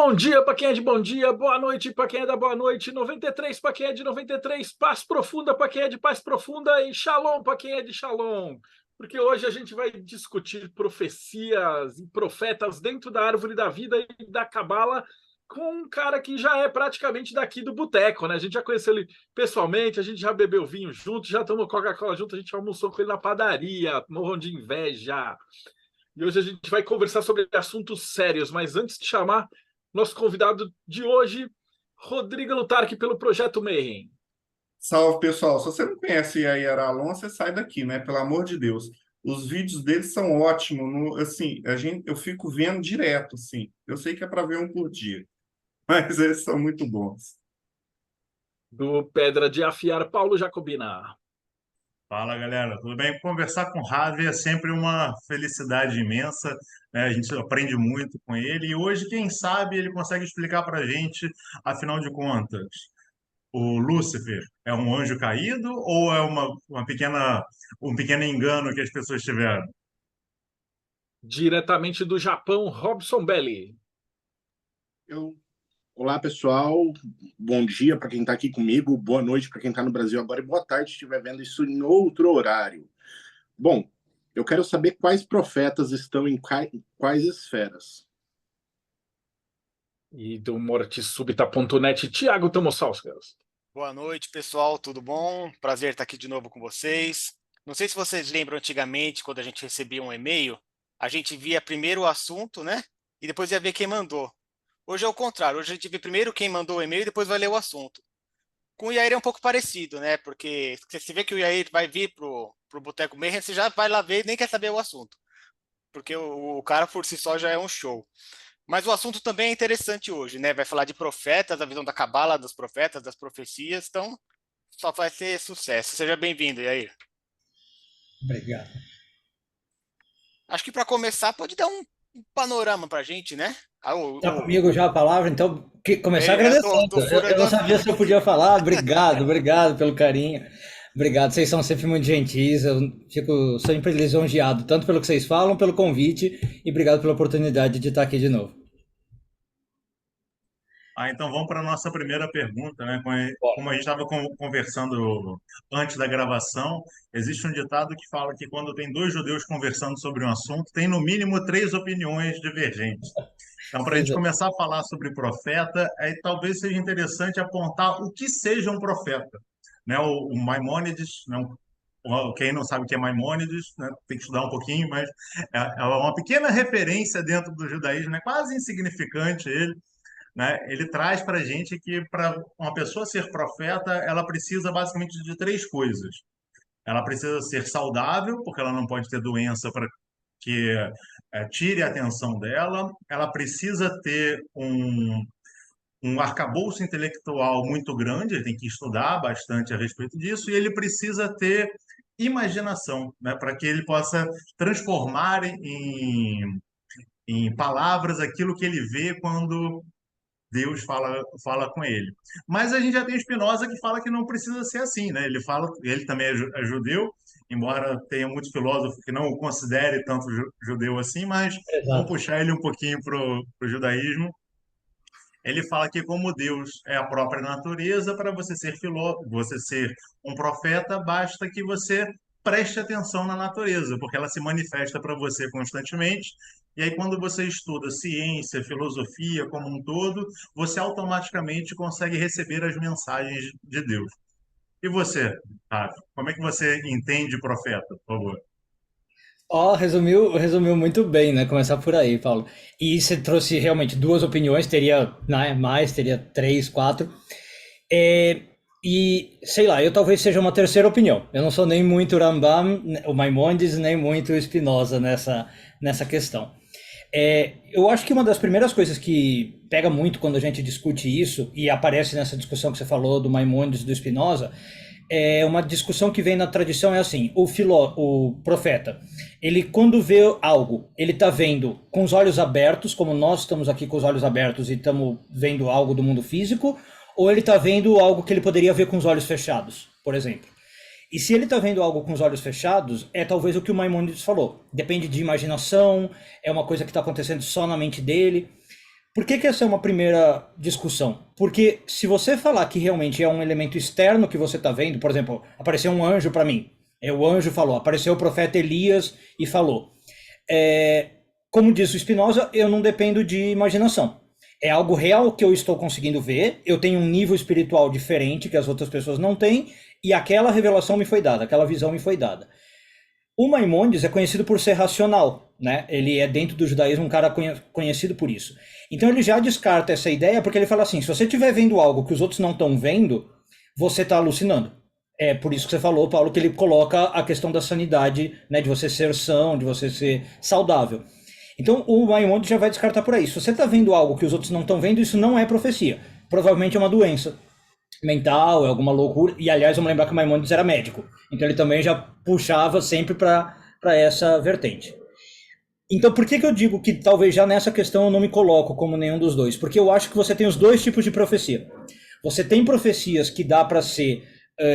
Bom dia para quem é de bom dia, boa noite para quem é da boa noite, 93 para quem é de 93, paz profunda para quem é de paz profunda e shalom para quem é de shalom. Porque hoje a gente vai discutir profecias e profetas dentro da árvore da vida e da cabala com um cara que já é praticamente daqui do boteco, né? A gente já conheceu ele pessoalmente, a gente já bebeu vinho junto, já tomou Coca-Cola junto, a gente almoçou com ele na padaria, morram de inveja. E hoje a gente vai conversar sobre assuntos sérios, mas antes de chamar nosso convidado de hoje, Rodrigo Lutarque, pelo Projeto Mayhem. Salve, pessoal. Se você não conhece a Yara Alon, você sai daqui, né? Pelo amor de Deus. Os vídeos deles são ótimos. Assim, eu fico vendo direto, assim. Eu sei que é para ver um por dia, mas eles são muito bons. Do Pedra de Afiar, Paulo Jacobina. Fala, galera, tudo bem? Conversar com o Ravi é sempre uma felicidade imensa, né? A gente aprende muito com ele e hoje, quem sabe, ele consegue explicar para a gente, afinal de contas, o Lúcifer é um anjo caído ou é um pequeno engano que as pessoas tiveram? Diretamente do Japão, Robson Belli. Eu... Olá, pessoal. Bom dia para quem está aqui comigo, boa noite para quem está no Brasil agora e boa tarde se estiver vendo isso em outro horário. Bom, eu quero saber quais profetas estão em quais esferas. E do mortesubita.net, Thiago Tomosauskas. Boa noite, pessoal, tudo bom? Prazer estar aqui de novo com vocês. Não sei se vocês lembram antigamente, quando a gente recebia um e-mail, a gente via primeiro o assunto, né? E depois ia ver quem mandou. Hoje é o contrário, hoje a gente vê primeiro quem mandou o e-mail e depois vai ler o assunto. Com o Yair é um pouco parecido, né? Porque você vê que o Yair vai vir pro Boteco Mayhem, você já vai lá ver e nem quer saber o assunto. Porque o cara por si só já é um show. Mas o assunto também é interessante hoje, né? Vai falar de profetas, a visão da cabala dos profetas, das profecias, então só vai ser sucesso. Seja bem-vindo, Yair. Obrigado. Acho que para começar, pode dar um panorama para a gente, né? Está comigo já a palavra, então começar Tô agradecendo. Eu não furando. sabia se eu podia falar. Obrigado pelo carinho. Obrigado, vocês são sempre muito gentis. Eu fico sempre lisonjeado, tanto pelo que vocês falam, pelo convite, e obrigado pela oportunidade de estar aqui de novo. Então vamos para a nossa primeira pergunta, né? Como a gente estava conversando antes da gravação, existe um ditado que fala que quando tem dois judeus conversando sobre um assunto, tem no mínimo três opiniões divergentes. Então, para a gente começar a falar sobre profeta, talvez seja interessante apontar o que seja um profeta. Né? O Maimônides, né? Quem não sabe o que é Maimônides, né? Tem que estudar um pouquinho, mas é uma pequena referência dentro do judaísmo, né? Quase insignificante ele, né? Ele traz para a gente que para uma pessoa ser profeta, ela precisa basicamente de três coisas. Ela precisa ser saudável, porque ela não pode ter doença para que tire a atenção dela. Ela precisa ter um arcabouço intelectual muito grande, ele tem que estudar bastante a respeito disso, e ele precisa ter imaginação, né, para que ele possa transformar em palavras aquilo que ele vê quando Deus fala com ele. Mas a gente já tem Spinoza que fala que não precisa ser assim, né? Ele também é judeu, embora tenha muitos filósofos que não o considere tanto judeu assim, mas vamos Exato. puxar ele um pouquinho para o judaísmo. Ele fala que como Deus é a própria natureza, para você ser um profeta, basta que você preste atenção na natureza, porque ela se manifesta para você constantemente. E aí, quando você estuda ciência, filosofia como um todo, você automaticamente consegue receber as mensagens de Deus. E você, Rafa, como é que você entende profeta, por favor? Resumiu muito bem, né? Começar por aí, Paulo. E você trouxe realmente duas opiniões, teria, né, mais, teria três, quatro. É, e, sei lá, eu talvez seja uma terceira opinião. Eu não sou nem muito Rambam, o Maimonides, nem muito Spinoza nessa questão. Eu acho que uma das primeiras coisas que pega muito quando a gente discute isso, e aparece nessa discussão que você falou do Maimonides e do Spinoza, é uma discussão que vem na tradição, é assim, o profeta, ele quando vê algo, ele está vendo com os olhos abertos, como nós estamos aqui com os olhos abertos e estamos vendo algo do mundo físico, ou ele está vendo algo que ele poderia ver com os olhos fechados, por exemplo. E se ele está vendo algo com os olhos fechados, é talvez o que o Maimonides falou. Depende de imaginação, é uma coisa que está acontecendo só na mente dele. Por que que essa é uma primeira discussão? Porque se você falar que realmente é um elemento externo que você está vendo, por exemplo, apareceu um anjo para mim, o anjo falou, apareceu o profeta Elias e falou. Como diz o Spinoza, eu não dependo de imaginação. É algo real que eu estou conseguindo ver, eu tenho um nível espiritual diferente que as outras pessoas não têm, e aquela revelação me foi dada, aquela visão me foi dada. O Maimônides é conhecido por ser racional, né? Ele é dentro do judaísmo um cara conhecido por isso. Então ele já descarta essa ideia porque ele fala assim, se você estiver vendo algo que os outros não estão vendo, você está alucinando. É por isso que você falou, Paulo, que ele coloca a questão da sanidade, né? De você ser são, de você ser saudável. Então o Maimônides já vai descartar por aí. Se você está vendo algo que os outros não estão vendo, isso não é profecia. Provavelmente é uma doença mental, é alguma loucura. E aliás, vamos lembrar que o Maimônides era médico. Então ele também já puxava sempre para essa vertente. Então por que eu digo que talvez já nessa questão eu não me coloco como nenhum dos dois? Porque eu acho que você tem os dois tipos de profecia. Você tem profecias que dá para ser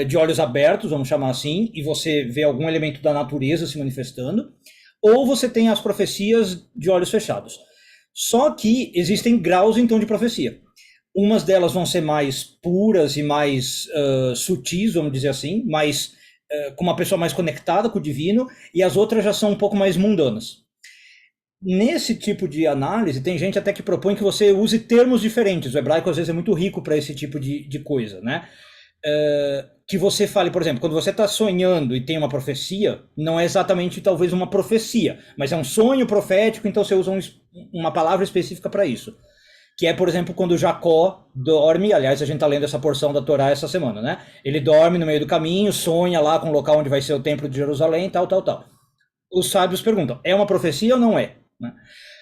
de olhos abertos, vamos chamar assim, e você vê algum elemento da natureza se manifestando. Ou você tem as profecias de olhos fechados. Só que existem graus, então, de profecia. Umas delas vão ser mais puras e mais sutis, vamos dizer assim, mais, com uma pessoa mais conectada com o divino, e as outras já são um pouco mais mundanas. Nesse tipo de análise, tem gente até que propõe que você use termos diferentes. O hebraico, às vezes, é muito rico para esse tipo de coisa, né? Que você fale, por exemplo, quando você está sonhando e tem uma profecia, não é exatamente talvez uma profecia, mas é um sonho profético, então você usa uma palavra específica para isso. Que é, por exemplo, quando Jacó dorme, aliás, a gente está lendo essa porção da Torá essa semana, né? Ele dorme no meio do caminho, sonha lá com o local onde vai ser o templo de Jerusalém, tal. Os sábios perguntam, é uma profecia ou não é? Né?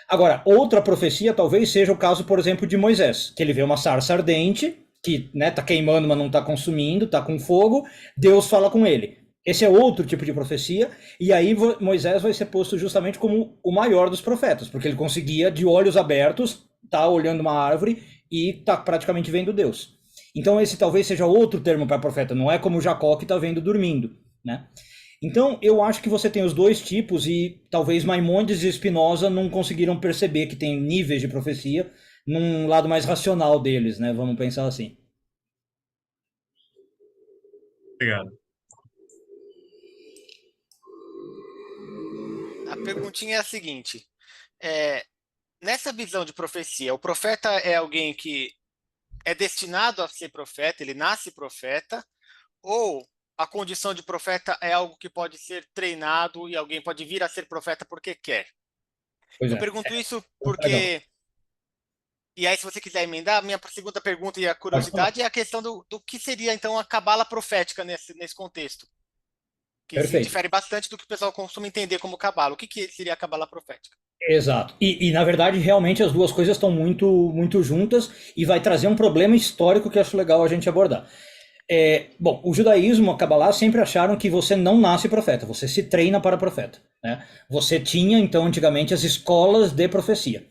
Agora, outra profecia talvez seja o caso, por exemplo, de Moisés, que ele vê uma sarça ardente, que tá queimando, mas não está consumindo, está com fogo, Deus fala com ele. Esse é outro tipo de profecia, e aí Moisés vai ser posto justamente como o maior dos profetas, porque ele conseguia, de olhos abertos, tá olhando uma árvore e tá praticamente vendo Deus. Então esse talvez seja outro termo para profeta, não é como Jacó que está vendo dormindo, né? Então eu acho que você tem os dois tipos, e talvez Maimônides e Spinoza não conseguiram perceber que tem níveis de profecia, num lado mais racional deles, né? Vamos pensar assim. Obrigado. A perguntinha é a seguinte: nessa visão de profecia, o profeta é alguém que é destinado a ser profeta, ele nasce profeta, ou a condição de profeta é algo que pode ser treinado e alguém pode vir a ser profeta porque quer? Pois Eu é. pergunto isso Legal. porque... E aí, se você quiser emendar, a minha segunda pergunta e a curiosidade é a questão do que seria, então, a cabala profética nesse contexto. Que se Perfeito. difere bastante do que o pessoal costuma entender como cabala. O que seria a cabala profética? Exato. E na verdade, realmente, as duas coisas estão muito, muito juntas, e vai trazer um problema histórico que eu acho legal a gente abordar. Bom, o judaísmo, a Kabbalah, sempre acharam que você não nasce profeta, você se treina para profeta, né? Você tinha, então, antigamente, as escolas de profecia.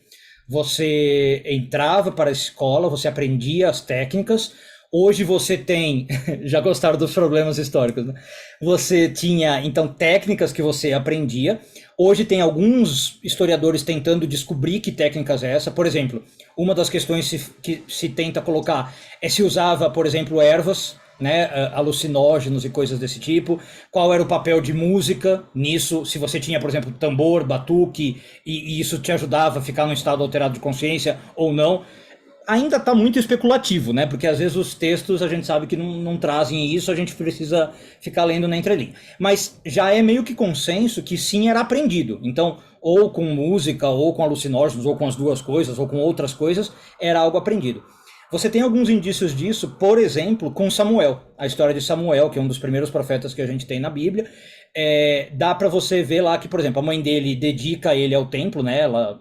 Você entrava para a escola, você aprendia as técnicas. Hoje você tem, já gostaram dos problemas históricos, né? Você tinha, então, técnicas que você aprendia. Hoje tem alguns historiadores tentando descobrir que técnicas é essa. Por exemplo, uma das questões que se tenta colocar é se usava, por exemplo, ervas, né, alucinógenos e coisas desse tipo. Qual era o papel de música nisso? Se você tinha, por exemplo, tambor, batuque, e isso te ajudava a ficar num estado alterado de consciência ou não. Ainda está muito especulativo, né? Porque às vezes os textos a gente sabe que não trazem isso, a gente precisa ficar lendo na entrelinha. Mas já é meio que consenso que sim, era aprendido. Então, ou com música, ou com alucinógenos, ou com as duas coisas, ou com outras coisas, era algo aprendido. Você tem alguns indícios disso, por exemplo, com Samuel. A história de Samuel, que é um dos primeiros profetas que a gente tem na Bíblia. Dá para você ver lá que, por exemplo, a mãe dele dedica ele ao templo, né? Ela,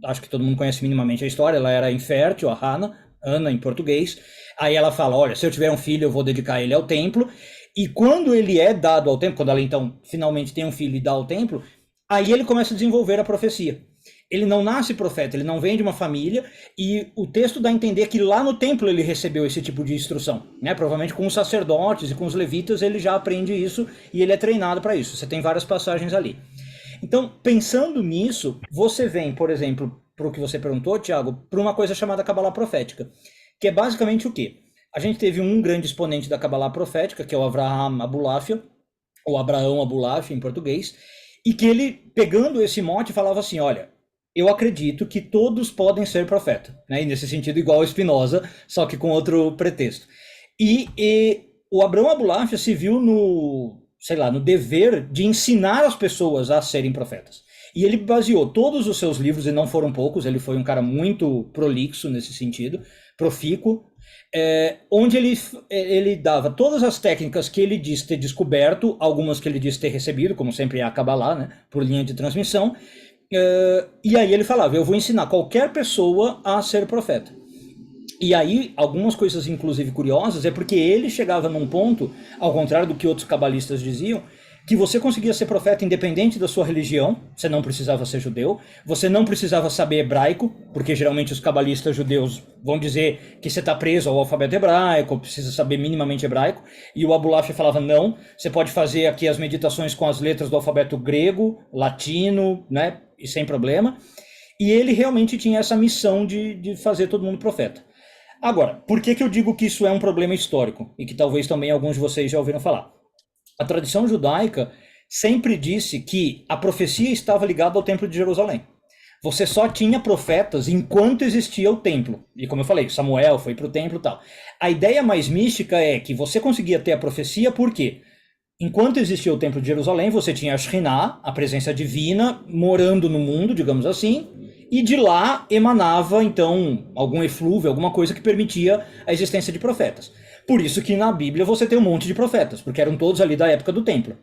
acho que todo mundo conhece minimamente a história, ela era infértil, a Hannah, Ana em português. Aí ela fala, olha, se eu tiver um filho, eu vou dedicar ele ao templo. E quando ele é dado ao templo, quando ela então finalmente tem um filho e dá ao templo, aí ele começa a desenvolver a profecia. Ele não nasce profeta, ele não vem de uma família, e o texto dá a entender que lá no templo ele recebeu esse tipo de instrução, né? Provavelmente com os sacerdotes e com os levitas ele já aprende isso, e ele é treinado para isso. Você tem várias passagens ali. Então, pensando nisso, você vem, por exemplo, para o que você perguntou, Thiago, para uma coisa chamada Cabalá Profética, que é basicamente o quê? A gente teve um grande exponente da Cabalá Profética, que é o Avraham Abulafia, ou Abraão Abulafia em português, e que ele, pegando esse mote, falava assim, olha, eu acredito que todos podem ser profeta, né? E nesse sentido igual ao Spinoza, só que com outro pretexto. E o Abraão Abulafia se viu no, sei lá, no dever de ensinar as pessoas a serem profetas. E ele baseou todos os seus livros, e não foram poucos, ele foi um cara muito prolixo nesse sentido, profícuo, onde ele dava todas as técnicas que ele diz ter descoberto, algumas que ele diz ter recebido, como sempre é a Kabbalah, né, por linha de transmissão, e aí ele falava, eu vou ensinar qualquer pessoa a ser profeta. E aí, algumas coisas inclusive curiosas, é porque ele chegava num ponto, ao contrário do que outros cabalistas diziam, que você conseguia ser profeta independente da sua religião, você não precisava ser judeu, você não precisava saber hebraico, porque geralmente os cabalistas judeus vão dizer que você está preso ao alfabeto hebraico, precisa saber minimamente hebraico, e o Abulafia falava não, você pode fazer aqui as meditações com as letras do alfabeto grego, latino, né, e sem problema, e ele realmente tinha essa missão de fazer todo mundo profeta. Agora, por que eu digo que isso é um problema histórico, e que talvez também alguns de vocês já ouviram falar? A tradição judaica sempre disse que a profecia estava ligada ao Templo de Jerusalém. Você só tinha profetas enquanto existia o templo. E como eu falei, Samuel foi para o templo e tal. A ideia mais mística é que você conseguia ter a profecia porque, enquanto existia o Templo de Jerusalém, você tinha a Shekhinah, a presença divina, morando no mundo, digamos assim, e de lá emanava, então, algum eflúvio, alguma coisa que permitia a existência de profetas. Por isso que na Bíblia você tem um monte de profetas, porque eram todos ali da época do templo.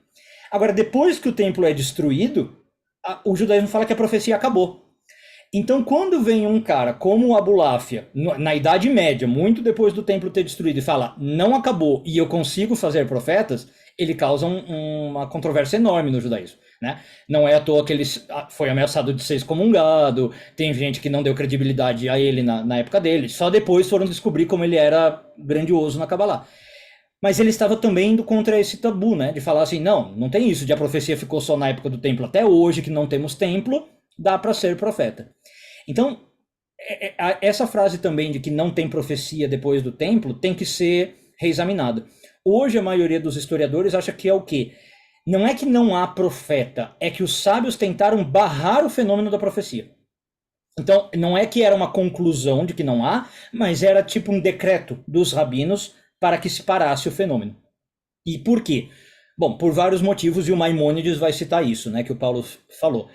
Agora, depois que o templo é destruído, o judaísmo fala que a profecia acabou. Então, quando vem um cara como o Abulafia, na Idade Média, muito depois do templo ter destruído, e fala, não acabou e eu consigo fazer profetas, ele causa uma controvérsia enorme no judaísmo. Né? Não é à toa que ele foi ameaçado de ser excomungado, tem gente que não deu credibilidade a ele na época dele, só depois foram descobrir como ele era grandioso na Kabbalah. Mas ele estava também indo contra esse tabu, né? De falar assim, não tem isso de a profecia ficou só na época do templo, até hoje que não temos templo, dá para ser profeta. Então, essa frase também de que não tem profecia depois do templo tem que ser reexaminada. Hoje a maioria dos historiadores acha que é o quê? Não é que não há profeta, é que os sábios tentaram barrar o fenômeno da profecia. Então, não é que era uma conclusão de que não há, mas era tipo um decreto dos rabinos para que se parasse o fenômeno. E por quê? Bom, por vários motivos, e o Maimônides vai citar isso, né, que o Paulo falou.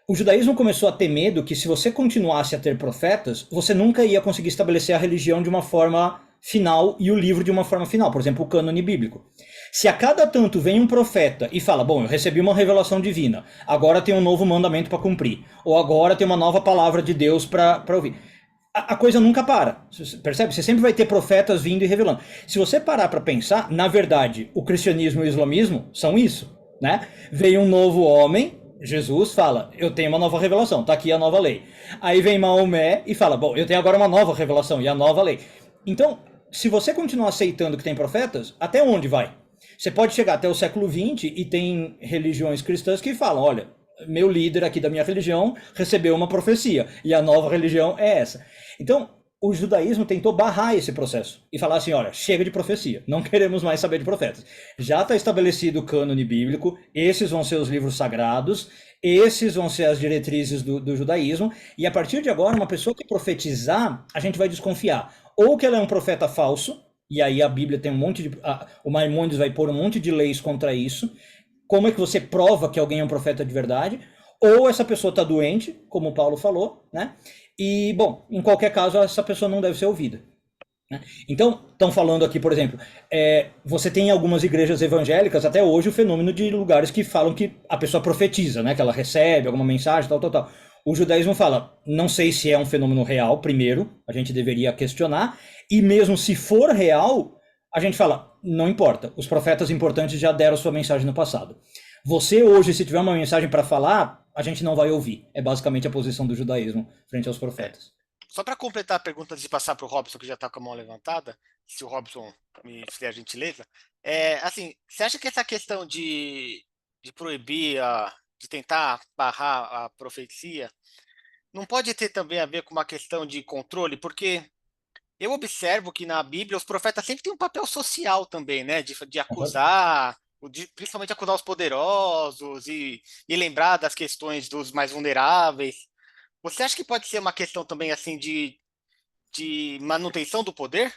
O judaísmo começou a ter medo que se você continuasse a ter profetas, você nunca ia conseguir estabelecer a religião de uma forma final e o livro de uma forma final, por exemplo, o cânone bíblico. Se a cada tanto vem um profeta e fala, bom, eu recebi uma revelação divina, agora tem um novo mandamento para cumprir, ou agora tem uma nova palavra de Deus para ouvir, a coisa nunca para, percebe? Você sempre vai ter profetas vindo e revelando. Se você parar para pensar, na verdade, o cristianismo e o islamismo são isso, né? Veio um novo homem, Jesus fala, eu tenho uma nova revelação, tá aqui a nova lei. Aí vem Maomé e fala, bom, eu tenho agora uma nova revelação e a nova lei. Então, se você continuar aceitando que tem profetas, até onde vai? Você pode chegar até o século XX e tem religiões cristãs que falam, olha, meu líder aqui da minha religião recebeu uma profecia e a nova religião é essa. Então, o judaísmo tentou barrar esse processo e falar assim, olha, chega de profecia, não queremos mais saber de profetas. Já está estabelecido o cânone bíblico, esses vão ser os livros sagrados, esses vão ser as diretrizes do judaísmo, e a partir de agora, uma pessoa que profetizar, a gente vai desconfiar. Ou que ela é um profeta falso, e aí a Bíblia tem um monte de... o Maimônides vai pôr um monte de leis contra isso. Como é que você prova que alguém é um profeta de verdade? Ou essa pessoa está doente, como o Paulo falou, né? E, bom, em qualquer caso, essa pessoa não deve ser ouvida. Né? Então, estão falando aqui, por exemplo, você tem em algumas igrejas evangélicas, até hoje, o fenômeno de lugares que falam que a pessoa profetiza, né? Que ela recebe alguma mensagem, tal. O judaísmo fala, não sei se é um fenômeno real, primeiro, a gente deveria questionar, e mesmo se for real, a gente fala, não importa, os profetas importantes já deram sua mensagem no passado. Você hoje, se tiver uma mensagem para falar, a gente não vai ouvir. É basicamente a posição do judaísmo frente aos profetas. Só para completar a pergunta antes de passar para o Robson, que já está com a mão levantada, se o Robson me fizer a gentileza, assim, você acha que essa questão de proibir, de tentar barrar a profecia, não pode ter também a ver com uma questão de controle? Porque eu observo que na Bíblia os profetas sempre têm um papel social também, né? De acusar, principalmente acusar os poderosos e lembrar das questões dos mais vulneráveis. Você acha que pode ser uma questão também assim de manutenção do poder?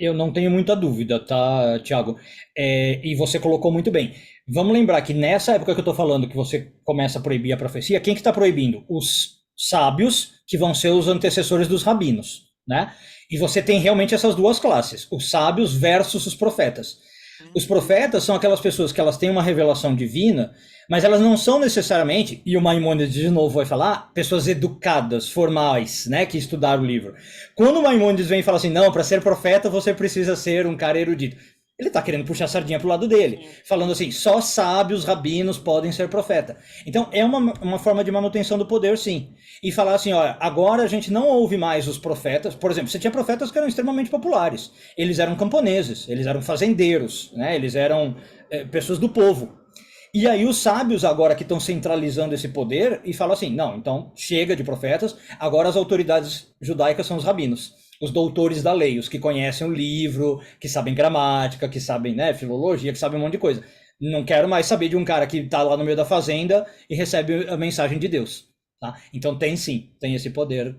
Eu não tenho muita dúvida, tá, Thiago? E você colocou muito bem. Vamos lembrar que nessa época que eu estou falando, que você começa a proibir a profecia, quem que está proibindo? Os sábios, que vão ser os antecessores dos rabinos, né? E você tem realmente essas duas classes, os sábios versus os profetas. Os profetas são aquelas pessoas que elas têm uma revelação divina, mas elas não são necessariamente, e o Maimônides de novo vai falar, pessoas educadas, formais, né, que estudaram o livro. Quando o Maimônides vem e fala assim, não, para ser profeta você precisa ser um cara erudito. Ele está querendo puxar a sardinha pro lado dele, falando assim, só sábios, rabinos podem ser profeta. Então é uma forma de manutenção do poder, sim. E falar assim, olha, agora a gente não ouve mais os profetas. Por exemplo, você tinha profetas que eram extremamente populares. Eles eram camponeses, eles eram fazendeiros, né? Eles eram pessoas do povo. E aí os sábios agora que estão centralizando esse poder e falam assim, não, então chega de profetas, agora as autoridades judaicas são os rabinos, os doutores da lei, os que conhecem o livro, que sabem gramática, que sabem, né, filologia, que sabem um monte de coisa. Não quero mais saber de um cara que está lá no meio da fazenda e recebe a mensagem de Deus. Tá? Então tem sim, tem esse poder,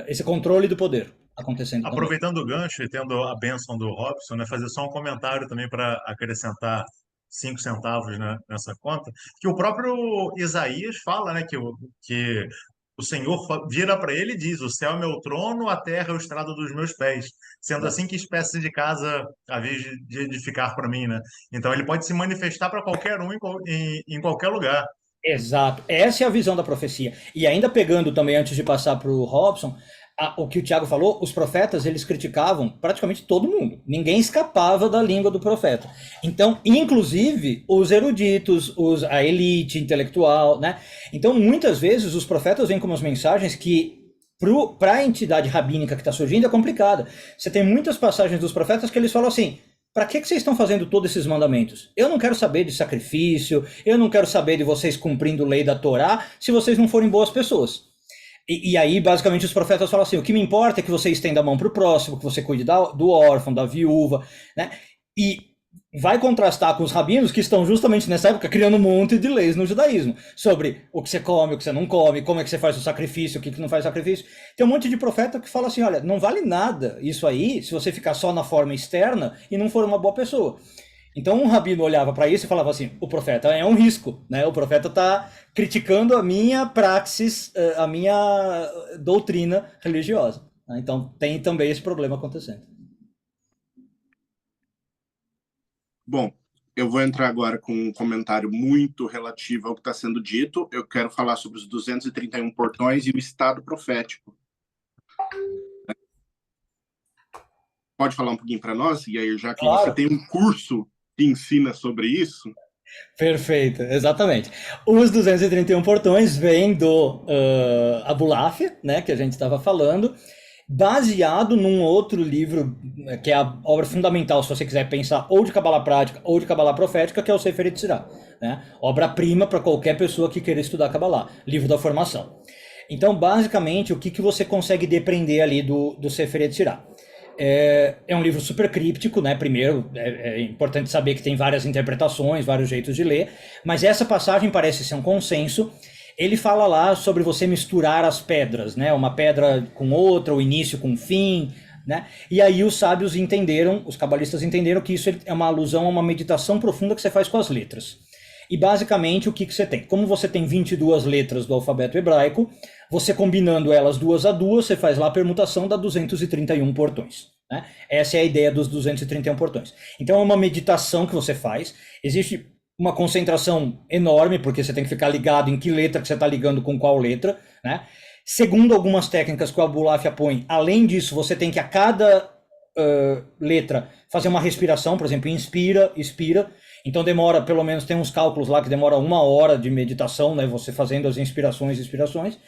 esse controle do poder acontecendo também. Aproveitando o gancho e tendo a bênção do Robson, né, fazer só um comentário também para acrescentar 5 centavos, né, nessa conta, que o próprio Isaías fala, né, que o Senhor vira para ele e diz: o céu é meu trono, a terra é o estrado dos meus pés. Sendo assim, que espécie de casa havia de edificar para mim, né? Então ele pode se manifestar para qualquer um em qualquer lugar. Exato, essa é a visão da profecia. E ainda pegando também, antes de passar para o Robson, o que o Tiago falou, os profetas, eles criticavam praticamente todo mundo. Ninguém escapava da língua do profeta. Então, inclusive, os eruditos, a elite intelectual, né? Então, muitas vezes, os profetas vêm com umas mensagens que, para a entidade rabínica que está surgindo, é complicada. Você tem muitas passagens dos profetas que eles falam assim, para que vocês estão fazendo todos esses mandamentos? Eu não quero saber de sacrifício, eu não quero saber de vocês cumprindo a lei da Torá, se vocês não forem boas pessoas. E aí, basicamente, os profetas falam assim, o que me importa é que você estenda a mão para o próximo, que você cuide do órfão, da viúva, né? E vai contrastar com os rabinos que estão justamente nessa época criando um monte de leis no judaísmo, sobre o que você come, o que você não come, como é que você faz o sacrifício, o que não faz sacrifício. Tem um monte de profeta que fala assim, olha, não vale nada isso aí se você ficar só na forma externa e não for uma boa pessoa. Então um rabino olhava para isso e falava assim, o profeta é um risco, né? O profeta está criticando a minha praxis, a minha doutrina religiosa. Então tem também esse problema acontecendo. Bom, eu vou entrar agora com um comentário muito relativo ao que está sendo dito. Eu quero falar sobre os 231 portões e o estado profético. Pode falar um pouquinho para nós? E aí, já que Claro. Você tem um curso que ensina sobre isso. Perfeito, exatamente. Os 231 portões vêm do Abulafia, né, que a gente estava falando, baseado num outro livro, que é a obra fundamental, se você quiser pensar ou de Cabala Prática ou de Cabala Profética, que é o Sefer Yetzirah, né? Obra-prima para qualquer pessoa que queira estudar Cabala, livro da formação. Então, basicamente, o que você consegue depreender ali do Sefer Yetzirah? É um livro super críptico, né? Primeiro, é importante saber que tem várias interpretações, vários jeitos de ler, mas essa passagem parece ser um consenso. Ele fala lá sobre você misturar as pedras, né? Uma pedra com outra, o início com o fim, né? E aí os sábios entenderam, os cabalistas entenderam que isso é uma alusão a uma meditação profunda que você faz com as letras. E basicamente o que você tem? Como você tem 22 letras do alfabeto hebraico, você combinando elas duas a duas, você faz lá a permutação da 231 portões. Né? Essa é a ideia dos 231 portões. Então é uma meditação que você faz, existe uma concentração enorme, porque você tem que ficar ligado em que letra que você está ligando com qual letra, né? Segundo algumas técnicas que o Abulafia põe, além disso, você tem que a cada letra fazer uma respiração, por exemplo, inspira, expira. Então demora, pelo menos tem uns cálculos lá que demora 1 hora de meditação, né? Você fazendo as inspirações e expirações.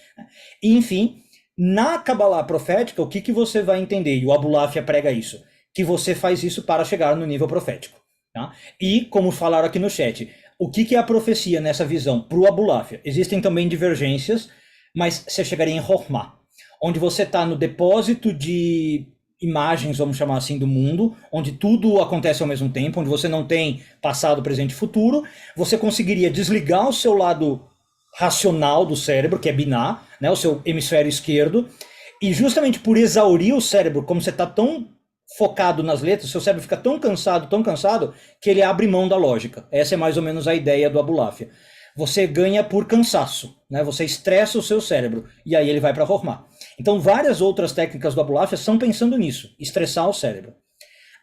E, enfim, na Kabbalah profética, o que você vai entender? E o Abulafia prega isso, que você faz isso para chegar no nível profético. Tá? E, como falaram aqui no chat, o que é a profecia nessa visão para o Abulafia? Existem também divergências, mas você chegaria em Chokhmah, onde você está no depósito de imagens, vamos chamar assim, do mundo, onde tudo acontece ao mesmo tempo, onde você não tem passado, presente e futuro. Você conseguiria desligar o seu lado racional do cérebro, que é Binah, né, o seu hemisfério esquerdo, e justamente por exaurir o cérebro, como você está tão focado nas letras, seu cérebro fica tão cansado, que ele abre mão da lógica. Essa é mais ou menos a ideia do Abulafia. Você ganha por cansaço, né? Você estressa o seu cérebro, e aí ele vai para Chokhmah. Então, várias outras técnicas do Abulafia são pensando nisso, estressar o cérebro.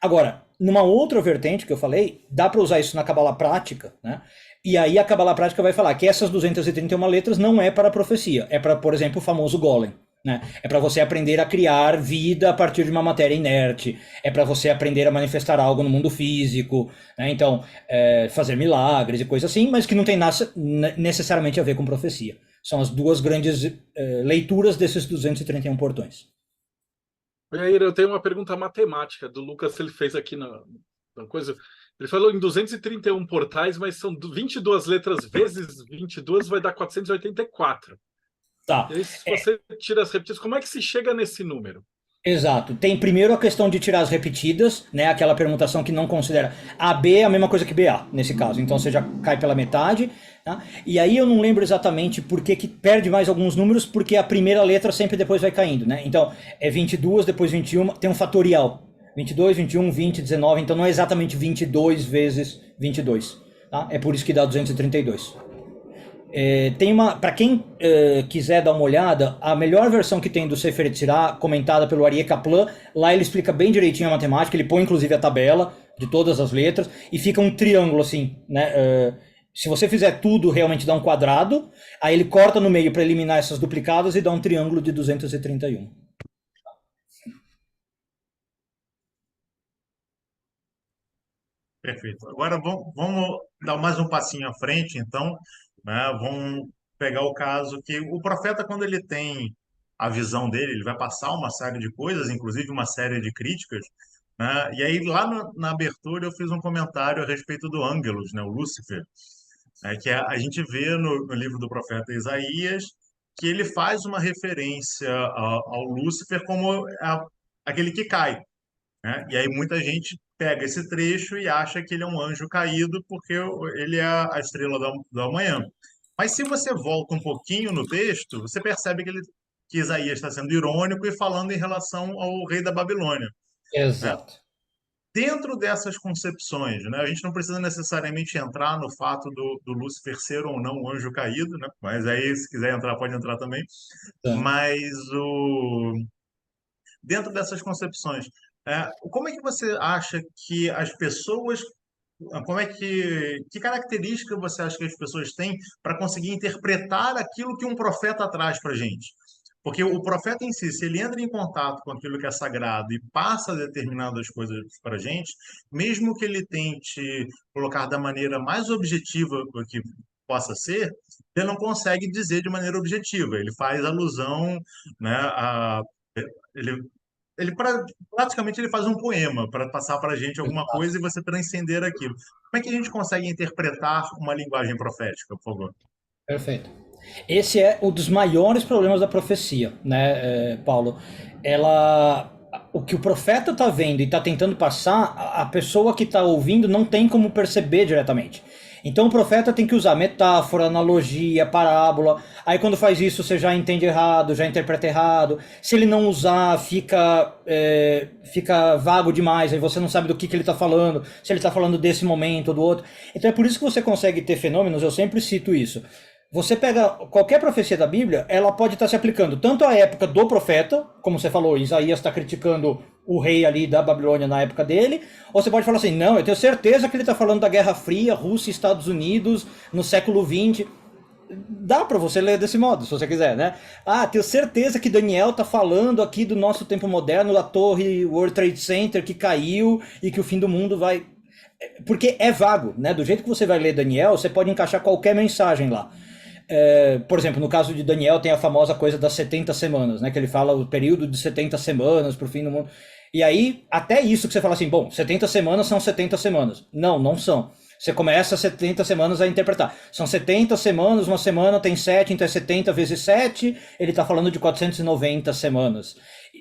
Agora, numa outra vertente que eu falei, dá para usar isso na Kabbalah prática, né? E aí a Kabbalah prática vai falar que essas 231 letras não é para a profecia, é para, por exemplo, o famoso Golem, né? É para você aprender a criar vida a partir de uma matéria inerte, é para você aprender a manifestar algo no mundo físico, né? Então, fazer milagres e coisas assim, mas que não tem necessariamente a ver com profecia. São as duas grandes leituras desses 231 portões. Jair, eu tenho uma pergunta matemática do Lucas, ele fez aqui na coisa. Ele falou em 231 portais, mas são 22 letras vezes 22 vai dar 484. Tá. E aí, se você tira as repetidas, como é que se chega nesse número? Exato. Tem primeiro a questão de tirar as repetidas, né? Aquela permutação que não considera. AB é a mesma coisa que BA, nesse caso. Então você já cai pela metade. Tá? E aí eu não lembro exatamente por que perde mais alguns números, porque a primeira letra sempre depois vai caindo, né? Então é 22, depois 21, tem um fatorial. 22, 21, 20, 19. Então não é exatamente 22 vezes 22. Tá? É por isso que dá 232. Tem uma, para quem quiser dar uma olhada, a melhor versão que tem do Sefer Yetzirah, comentada pelo Aryeh Kaplan, lá ele explica bem direitinho a matemática, ele põe inclusive a tabela de todas as letras, e fica um triângulo assim, né? Se você fizer tudo, realmente dá um quadrado, aí ele corta no meio para eliminar essas duplicadas e dá um triângulo de 231. Perfeito. Agora vamos dar mais um passinho à frente, então, né? Vamos pegar o caso que o profeta, quando ele tem a visão dele, ele vai passar uma série de coisas, inclusive uma série de críticas, né? E aí, lá na abertura, eu fiz um comentário a respeito do Ângelus, né? O Lúcifer, que a gente vê no livro do profeta Isaías, que ele faz uma referência ao Lúcifer como aquele que cai, né? E aí muita gente pega esse trecho e acha que ele é um anjo caído porque ele é a estrela da manhã. Mas se você volta um pouquinho no texto, você percebe que Isaías está sendo irônico e falando em relação ao rei da Babilônia, né? Exato. Dentro dessas concepções, né, a gente não precisa necessariamente entrar no fato do Lúcifer ser ou não um anjo caído, né? Mas aí, se quiser entrar, pode entrar também. Tá. Mas dentro dessas concepções, como é que você acha que as pessoas, que característica você acha que as pessoas têm para conseguir interpretar aquilo que um profeta traz para a gente? Porque o profeta em si, se ele entra em contato com aquilo que é sagrado e passa determinadas coisas para a gente, mesmo que ele tente colocar da maneira mais objetiva que possa ser, ele não consegue dizer de maneira objetiva. Ele faz alusão, né, ele praticamente ele faz um poema para passar para a gente alguma coisa e você transcender aquilo. Como é que a gente consegue interpretar uma linguagem profética, por favor? Perfeito. Esse é um dos maiores problemas da profecia, né, Paulo? O que o profeta está vendo e está tentando passar, a pessoa que está ouvindo não tem como perceber diretamente. Então o profeta tem que usar metáfora, analogia, parábola. Aí quando faz isso você já entende errado, já interpreta errado. Se ele não usar, fica vago demais, aí você não sabe do que ele está falando, se ele está falando desse momento ou do outro. Então é por isso que você consegue ter fenômenos, eu sempre cito isso. Você pega qualquer profecia da Bíblia, ela pode estar se aplicando tanto à época do profeta, como você falou, Isaías está criticando o rei ali da Babilônia na época dele, ou você pode falar assim, não, eu tenho certeza que ele está falando da Guerra Fria, Rússia e Estados Unidos, no século XX. Dá para você ler desse modo, se você quiser, né? Tenho certeza que Daniel está falando aqui do nosso tempo moderno, da torre World Trade Center que caiu e que o fim do mundo vai... Porque é vago, né? Do jeito que você vai ler Daniel, você pode encaixar qualquer mensagem lá. Por exemplo, no caso de Daniel tem a famosa coisa das 70 semanas, né? Que ele fala o período de 70 semanas para o fim do mundo. E aí, até isso que você fala assim, bom, 70 semanas são 70 semanas. Não, não são. Você começa 70 semanas a interpretar. São 70 semanas, uma semana tem 7, então é 70 vezes 7, ele está falando de 490 semanas.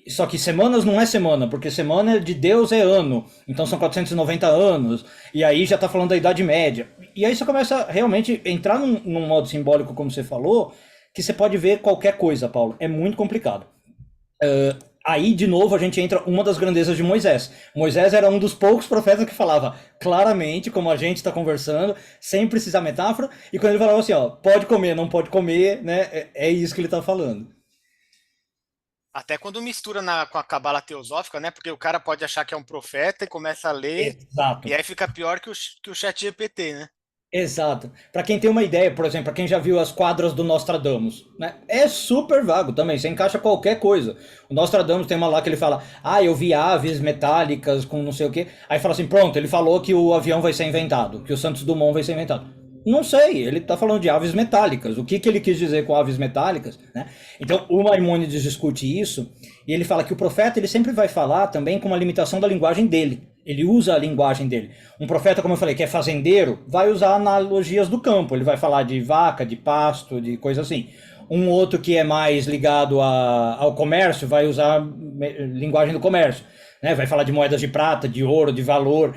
Só que semanas não é semana, porque semana de Deus é ano, então são 490 anos, e aí já está falando da Idade Média. E aí você começa a realmente entrar num modo simbólico, como você falou, que você pode ver qualquer coisa, Paulo. É muito complicado. Aí, de novo, a gente entra uma das grandezas de Moisés. Moisés era um dos poucos profetas que falava claramente, como a gente está conversando, sem precisar metáfora, e quando ele falava assim, ó, pode comer, não pode comer, né, é isso que ele está falando. Até quando mistura com a cabala teosófica, né? Porque o cara pode achar que é um profeta e começa a ler, Exato. e aí fica pior que o chat GPT, né? Exato. Para quem tem uma ideia, por exemplo, para quem já viu as quadras do Nostradamus, né? É super vago também, você encaixa qualquer coisa. O Nostradamus tem uma lá que ele fala, eu vi aves metálicas com não sei o quê. Aí fala assim, pronto, ele falou que o avião vai ser inventado, que o Santos Dumont vai ser inventado. Não sei, ele tá falando de aves metálicas. O que ele quis dizer com aves metálicas, né? Então, o Maimônides discute isso, e ele fala que o profeta ele sempre vai falar também com uma limitação da linguagem dele. Ele usa a linguagem dele. Um profeta, como eu falei, que é fazendeiro, vai usar analogias do campo. Ele vai falar de vaca, de pasto, de coisa assim. Um outro que é mais ligado ao comércio vai usar linguagem do comércio, né? Vai falar de moedas de prata, de ouro, de valor.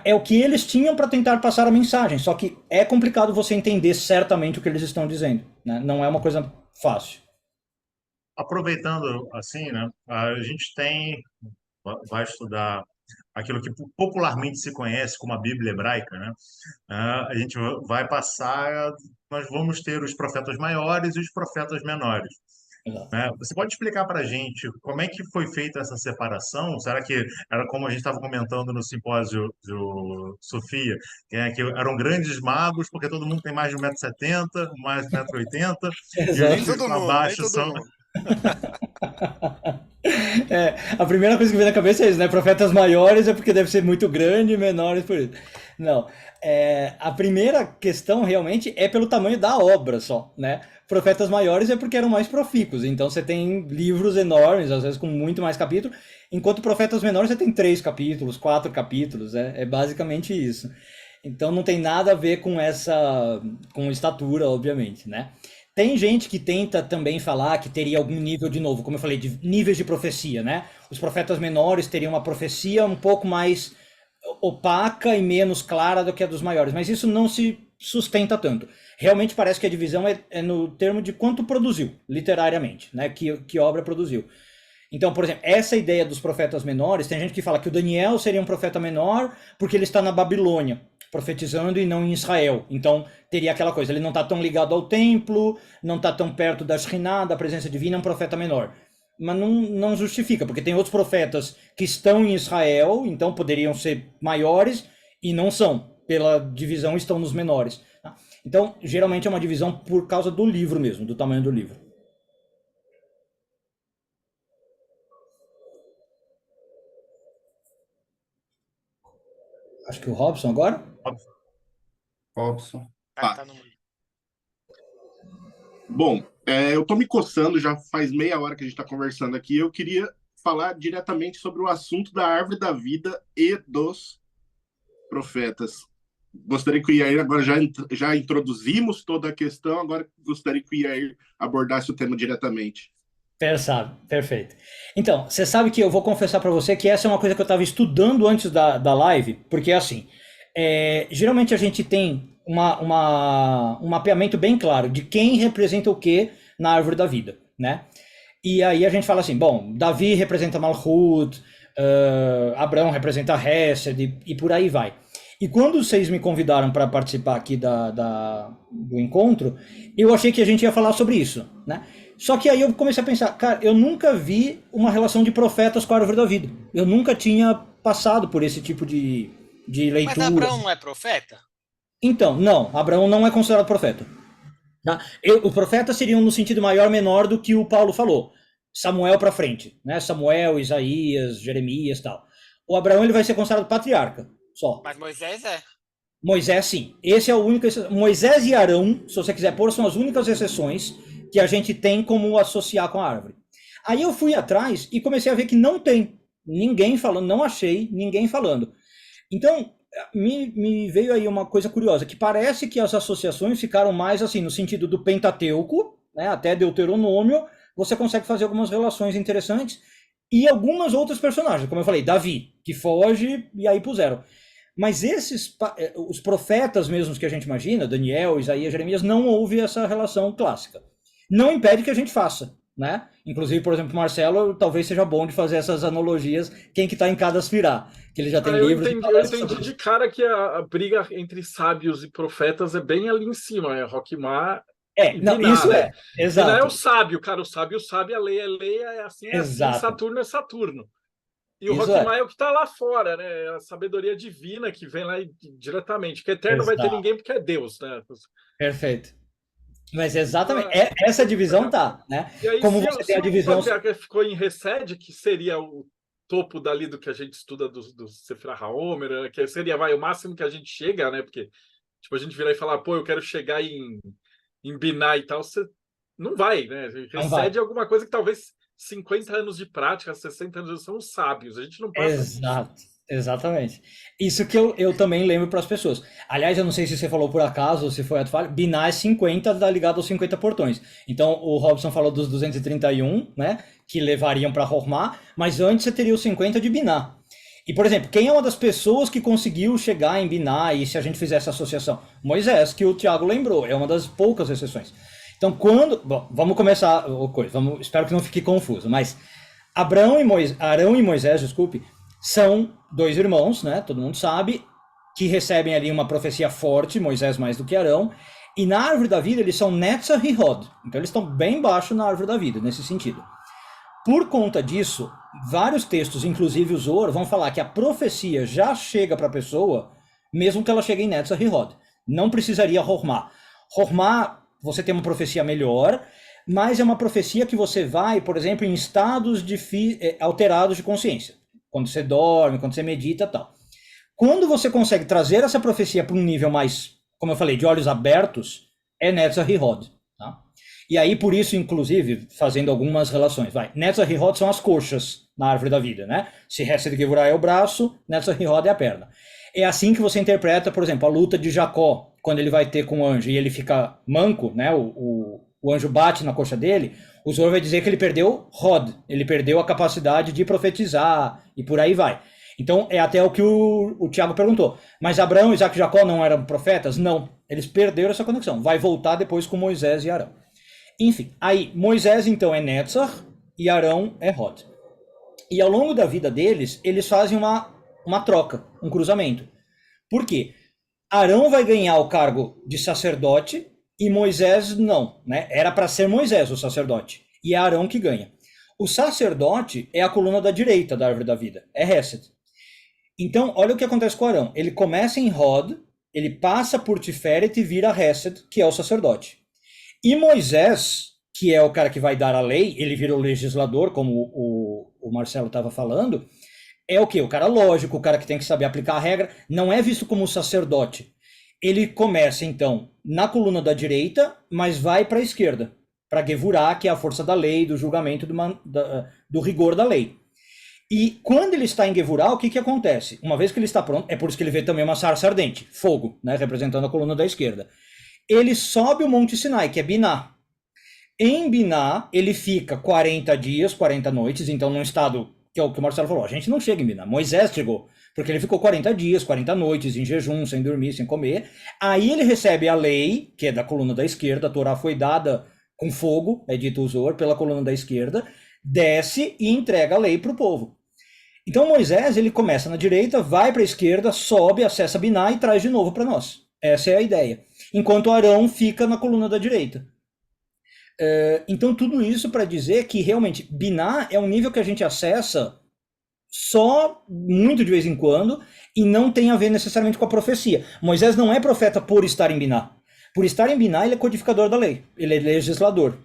É o que eles tinham para tentar passar a mensagem, só que é complicado você entender certamente o que eles estão dizendo, né? Não é uma coisa fácil. Aproveitando assim, né, a gente vai estudar aquilo que popularmente se conhece como a Bíblia hebraica, né? A gente vai passar, nós vamos ter os profetas maiores e os profetas menores. Você pode explicar para a gente como é que foi feita essa separação? Será que era como a gente estava comentando no simpósio do Sofia, que eram grandes magos, porque todo mundo tem mais de 1,70 m, mais de 1,80 m, e Nem os todo mundo, nem abaixo todo são... mundo. A primeira coisa que vem na cabeça é isso, né? Profetas maiores é porque deve ser muito grande, menores por isso. Não, a primeira questão realmente é pelo tamanho da obra só, né? Profetas maiores é porque eram mais profícuos, então você tem livros enormes, às vezes com muito mais capítulos, enquanto profetas menores você tem 3 capítulos, 4 capítulos, é basicamente isso. Então não tem nada a ver com estatura, obviamente, né? Tem gente que tenta também falar que teria algum nível, de novo, como eu falei, de níveis de profecia, né? Os profetas menores teriam uma profecia um pouco mais opaca e menos clara do que a dos maiores, mas isso não se sustenta tanto. Realmente parece que a divisão é no termo de quanto produziu, literariamente, né? Que obra produziu. Então, por exemplo, essa ideia dos profetas menores, tem gente que fala que o Daniel seria um profeta menor porque ele está na Babilônia, profetizando e não em Israel. Então, teria aquela coisa, ele não está tão ligado ao templo, não está tão perto da Shekhinah, da presença divina, é um profeta menor. Mas não justifica, porque tem outros profetas que estão em Israel, então poderiam ser maiores, e não são. Pela divisão, estão nos menores. Então, geralmente é uma divisão por causa do livro mesmo, do tamanho do livro. Acho que o Robson agora? Robson. Tá no... Bom, eu tô me coçando, já faz meia hora que a gente está conversando aqui. Eu queria falar diretamente sobre o assunto da árvore da vida e dos profetas. Gostaria que o Yair, agora já introduzimos toda a questão, agora gostaria que o Yair abordasse o tema diretamente. Perfeito. Então, você sabe que eu vou confessar para você que essa é uma coisa que eu estava estudando antes da live, porque assim, geralmente a gente tem um mapeamento bem claro de quem representa o que na árvore da vida, né? E aí a gente fala assim, bom, Davi representa Malhut, Abraão representa Hesed e por aí vai. E quando vocês me convidaram para participar aqui do encontro, eu achei que a gente ia falar sobre isso, né? Só que aí eu comecei a pensar, cara, eu nunca vi uma relação de profetas com a árvore da vida. Eu nunca tinha passado por esse tipo de leitura. Mas Abraão não é profeta? Então, não, Abraão não é considerado profeta. Tá? O profeta seria no sentido maior, menor do que o Paulo falou. Samuel para frente, né? Samuel, Isaías, Jeremias e tal. O Abraão ele vai ser considerado patriarca, só. Mas Moisés é. Moisés, sim. Esse é o único. Moisés e Arão, se você quiser pôr, são as únicas exceções que a gente tem como associar com a árvore. Aí eu fui atrás e comecei a ver que não tem ninguém falando, não achei ninguém falando. Então, me veio aí uma coisa curiosa, que parece que as associações ficaram mais assim, no sentido do Pentateuco, né, até Deuteronômio, você consegue fazer algumas relações interessantes, e algumas outros personagens, como eu falei, Davi, que foge e aí puseram. Mas os profetas mesmos que a gente imagina, Daniel, Isaías, Jeremias, não houve essa relação clássica. Não impede que a gente faça, né? Inclusive, por exemplo, Marcelo, talvez seja bom de fazer essas analogias, quem que está em cada sfirá, que ele já tem livros. Eu entendi de cara que a briga entre sábios e profetas é bem ali em cima, é Roquemar e não, Biná, isso né? exato. Biná é o sábio, cara, o sábio sabe, a lei é assim, Saturno é Saturno. E o Roquemar é o que está lá fora, né? A sabedoria divina que vem lá diretamente. Que eterno não vai ter ninguém porque é Deus, né? Perfeito. Mas exatamente, essa divisão tá, né? E aí, como você tem a divisão... ficou em Resed, que seria o topo dali do que a gente estuda do Sefra HaOmer, que seria o máximo que a gente chega, né? Porque tipo, a gente virar e falar, pô, eu quero chegar em Biná e tal, você não vai, né? Resed é alguma coisa que talvez 50 anos de prática, 60 anos são os sábios, a gente não passa Exato, exatamente. Isso que eu também lembro para as pessoas. Aliás, eu não sei se você falou por acaso, ou se foi a falha, Biná é 50, tá ligado aos 50 portões. Então, o Robson falou dos 231, né, que levariam para Hormá, mas antes você teria os 50 de Biná. E, por exemplo, quem é uma das pessoas que conseguiu chegar em Biná, e se a gente fizer essa associação? Moisés, que o Tiago lembrou, é uma das poucas exceções. Então, bom, vamos começar espero que não fique confuso, mas Arão e Moisés, desculpe, são dois irmãos, né? Todo mundo sabe, que recebem ali uma profecia forte, Moisés mais do que Arão, e na árvore da vida eles são Netzach e Hod, então eles estão bem baixo na árvore da vida, nesse sentido. Por conta disso, vários textos, inclusive o Zohar, vão falar que a profecia já chega para a pessoa, mesmo que ela chegue em Netzach e Hod. Não precisaria Hormá. Hormá, você tem uma profecia melhor, mas é uma profecia que você vai, por exemplo, em estados alterados de consciência. Quando você dorme, quando você medita e tal. Quando você consegue trazer essa profecia para um nível mais, como eu falei, de olhos abertos, é Netzach e Hod. Tá? E aí, por isso, inclusive, fazendo algumas relações. Netzach e Hod são as coxas na árvore da vida, né? Se Hesed Gevurah é o braço, Netzach e Hod é a perna. É assim que você interpreta, por exemplo, a luta de Jacó, quando ele vai ter com o anjo e ele fica manco, né? O anjo bate na coxa dele, o Zohar vai dizer que ele perdeu Hod, ele perdeu a capacidade de profetizar e por aí vai. Então é até o que o Tiago perguntou. Mas Abraão, Isaac e Jacó não eram profetas? Não, eles perderam essa conexão. Vai voltar depois com Moisés e Arão. Enfim, aí Moisés então é Netzach e Arão é Hod. E ao longo da vida deles, eles fazem uma troca, um cruzamento. Por quê? Arão vai ganhar o cargo de sacerdote e Moisés não, né? Era para ser Moisés o sacerdote, e é Arão que ganha. O sacerdote é a coluna da direita da árvore da vida, é Hesed. Então, olha o que acontece com Arão. Ele começa em Hod, ele passa por Tiferet e vira Hesed, que é o sacerdote. E Moisés, que é o cara que vai dar a lei, ele vira o legislador, como o Marcelo estava falando, é o quê? O cara lógico, o cara que tem que saber aplicar a regra, não é visto como sacerdote. Ele começa, então, na coluna da direita, mas vai para a esquerda, para Gevurah, que é a força da lei, do julgamento, do rigor da lei. E quando ele está em Gevurah, o que acontece? Uma vez que ele está pronto, é por isso que ele vê também uma sarça ardente, fogo, né, representando a coluna da esquerda. Ele sobe o Monte Sinai, que é Biná. Em Biná, ele fica 40 dias, 40 noites, então num estado, que é o que o Marcelo falou, a gente não chega em Biná. Moisés chegou, porque ele ficou 40 dias, 40 noites, em jejum, sem dormir, sem comer. Aí ele recebe a lei, que é da coluna da esquerda, a Torá foi dada com fogo, é dito o Zohar, pela coluna da esquerda, desce e entrega a lei para o povo. Então Moisés, ele começa na direita, vai para a esquerda, sobe, acessa Biná e traz de novo para nós. Essa é a ideia. Enquanto Arão fica na coluna da direita. Então tudo isso para dizer que realmente Biná é um nível que a gente acessa só muito de vez em quando e não tem a ver necessariamente com a profecia. Moisés não é profeta por estar em Biná. Por estar em Biná, ele é codificador da lei, ele é legislador.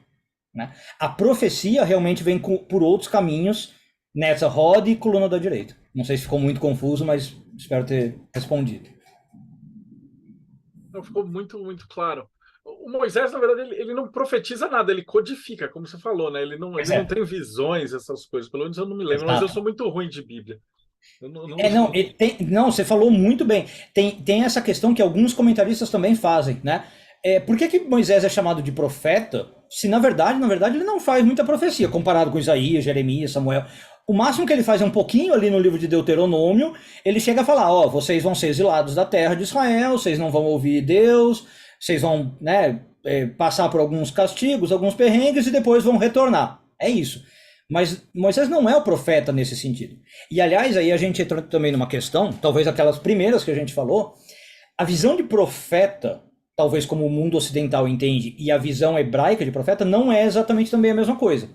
Né? A profecia realmente vem por outros caminhos, nessa roda e coluna da direita. Não sei se ficou muito confuso, mas espero ter respondido. Não, ficou muito, muito claro. O Moisés, na verdade, ele não profetiza nada, ele codifica, como você falou, né? Ele não tem visões, essas coisas. Pelo menos eu não me lembro, mas eu sou muito ruim de Bíblia. Eu não Não, não, você falou muito bem. Tem essa questão que alguns comentaristas também fazem, né? Por que que Moisés é chamado de profeta, se na verdade, ele não faz muita profecia, comparado com Isaías, Jeremias, Samuel. O máximo que ele faz é um pouquinho ali no livro de Deuteronômio, ele chega a falar, ó, vocês vão ser exilados da terra de Israel, vocês não vão ouvir Deus, vocês vão, né, passar por alguns castigos, alguns perrengues e depois vão retornar. É isso. Mas Moisés não é o profeta nesse sentido. E, aliás, aí a gente entra também numa questão, talvez aquelas primeiras que a gente falou, a visão de profeta, talvez como o mundo ocidental entende, e a visão hebraica de profeta não é exatamente também a mesma coisa.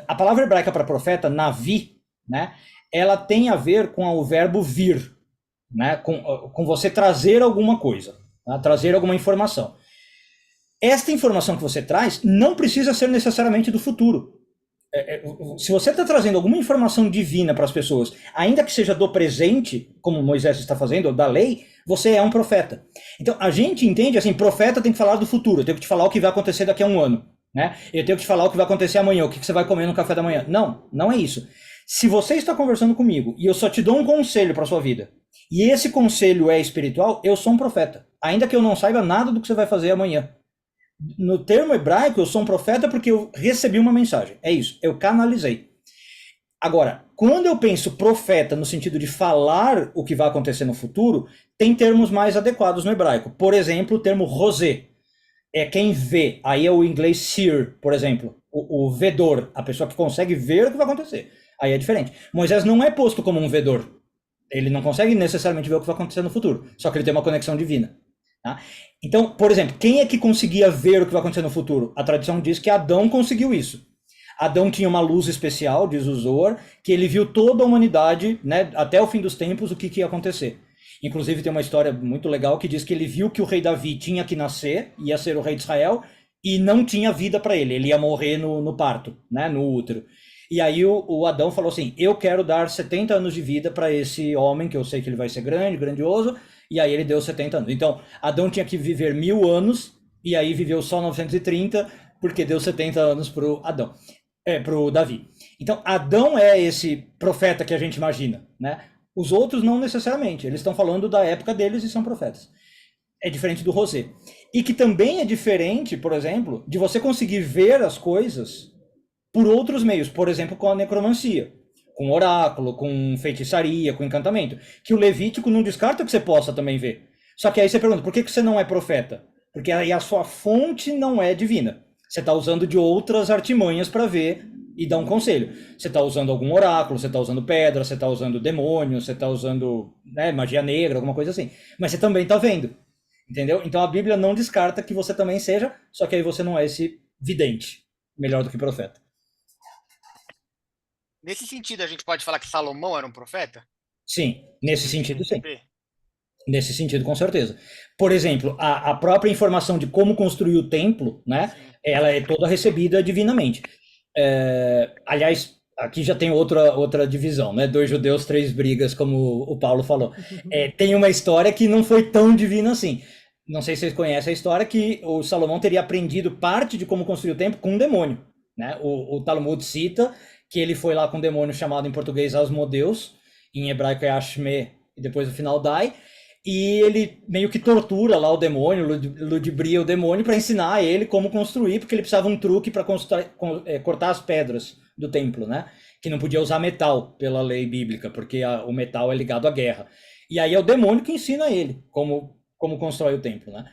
A palavra hebraica para profeta, navi, né, ela tem a ver com o verbo vir, né, com você trazer alguma coisa, tá? Trazer alguma informação. Esta informação que você traz não precisa ser necessariamente do futuro. Se você está trazendo alguma informação divina para as pessoas, ainda que seja do presente, como Moisés está fazendo, ou da lei, você é um profeta. Então, a gente entende assim, profeta tem que falar do futuro, eu tenho que te falar o que vai acontecer daqui a um ano, né? Eu tenho que te falar o que vai acontecer amanhã, o que você vai comer no café da manhã. Não, não é isso. Se você está conversando comigo e eu só te dou um conselho para a sua vida, e esse conselho é espiritual, eu sou um profeta, ainda que eu não saiba nada do que você vai fazer amanhã. No termo hebraico, eu sou um profeta porque eu recebi uma mensagem. É isso, eu canalizei. Agora, quando eu penso profeta no sentido de falar o que vai acontecer no futuro, tem termos mais adequados no hebraico. Por exemplo, o termo rosé. É quem vê. Aí é o inglês seer, por exemplo. O vedor, a pessoa que consegue ver o que vai acontecer. Aí é diferente. Moisés não é posto como um vedor. Ele não consegue necessariamente ver o que vai acontecer no futuro. Só que ele tem uma conexão divina. Tá? Então, por exemplo, quem é que conseguia ver o que vai acontecer no futuro? A tradição diz que Adão conseguiu isso. Adão tinha uma luz especial, diz o Zohar, que ele viu toda a humanidade, né, até o fim dos tempos, o que ia acontecer. Inclusive tem uma história muito legal que diz que ele viu que o rei Davi tinha que nascer, ia ser o rei de Israel, e não tinha vida para ele ia morrer no parto, né, no útero. E aí o Adão falou assim, eu quero dar 70 anos de vida para esse homem, que eu sei que ele vai ser grande, grandioso, e aí ele deu 70 anos. Então, Adão tinha que viver 1000 anos, e aí viveu só 930, porque deu 70 anos pro Adão. Pro Davi. Então, Adão é esse profeta que a gente imagina, né? Os outros não necessariamente. Eles estão falando da época deles e são profetas. É diferente do rosé. E que também é diferente, por exemplo, de você conseguir ver as coisas por outros meios. Por exemplo, com a necromancia. Com oráculo, com feitiçaria, com encantamento, que o Levítico não descarta que você possa também ver. Só que aí você pergunta, por que você não é profeta? Porque aí a sua fonte não é divina. Você está usando de outras artimanhas para ver e dar um conselho. Você está usando algum oráculo, você está usando pedra, você está usando demônio, você está usando, né, magia negra, alguma coisa assim. Mas você também está vendo, entendeu? Então a Bíblia não descarta que você também seja, só que aí você não é esse vidente, melhor do que profeta. Nesse sentido, a gente pode falar que Salomão era um profeta? Sim, nesse sentido, sim. Nesse sentido, com certeza. Por exemplo, a própria informação de como construir o templo, né, ela é toda recebida divinamente. Aliás, aqui já tem outra divisão, né? 2 judeus, 3 brigas, como o Paulo falou. Tem uma história que não foi tão divina assim. Não sei se vocês conhecem a história que o Salomão teria aprendido parte de como construir o templo com um demônio, né? O Talmud cita que ele foi lá com um demônio chamado em português Asmodeus, em hebraico é Ashme, e depois no final Dai, e ele meio que tortura lá o demônio, ludibria o demônio para ensinar a ele como construir, porque ele precisava de um truque para cortar as pedras do templo, né? Que não podia usar metal pela lei bíblica, porque o metal é ligado à guerra. E aí é o demônio que ensina a ele como constrói o templo, né?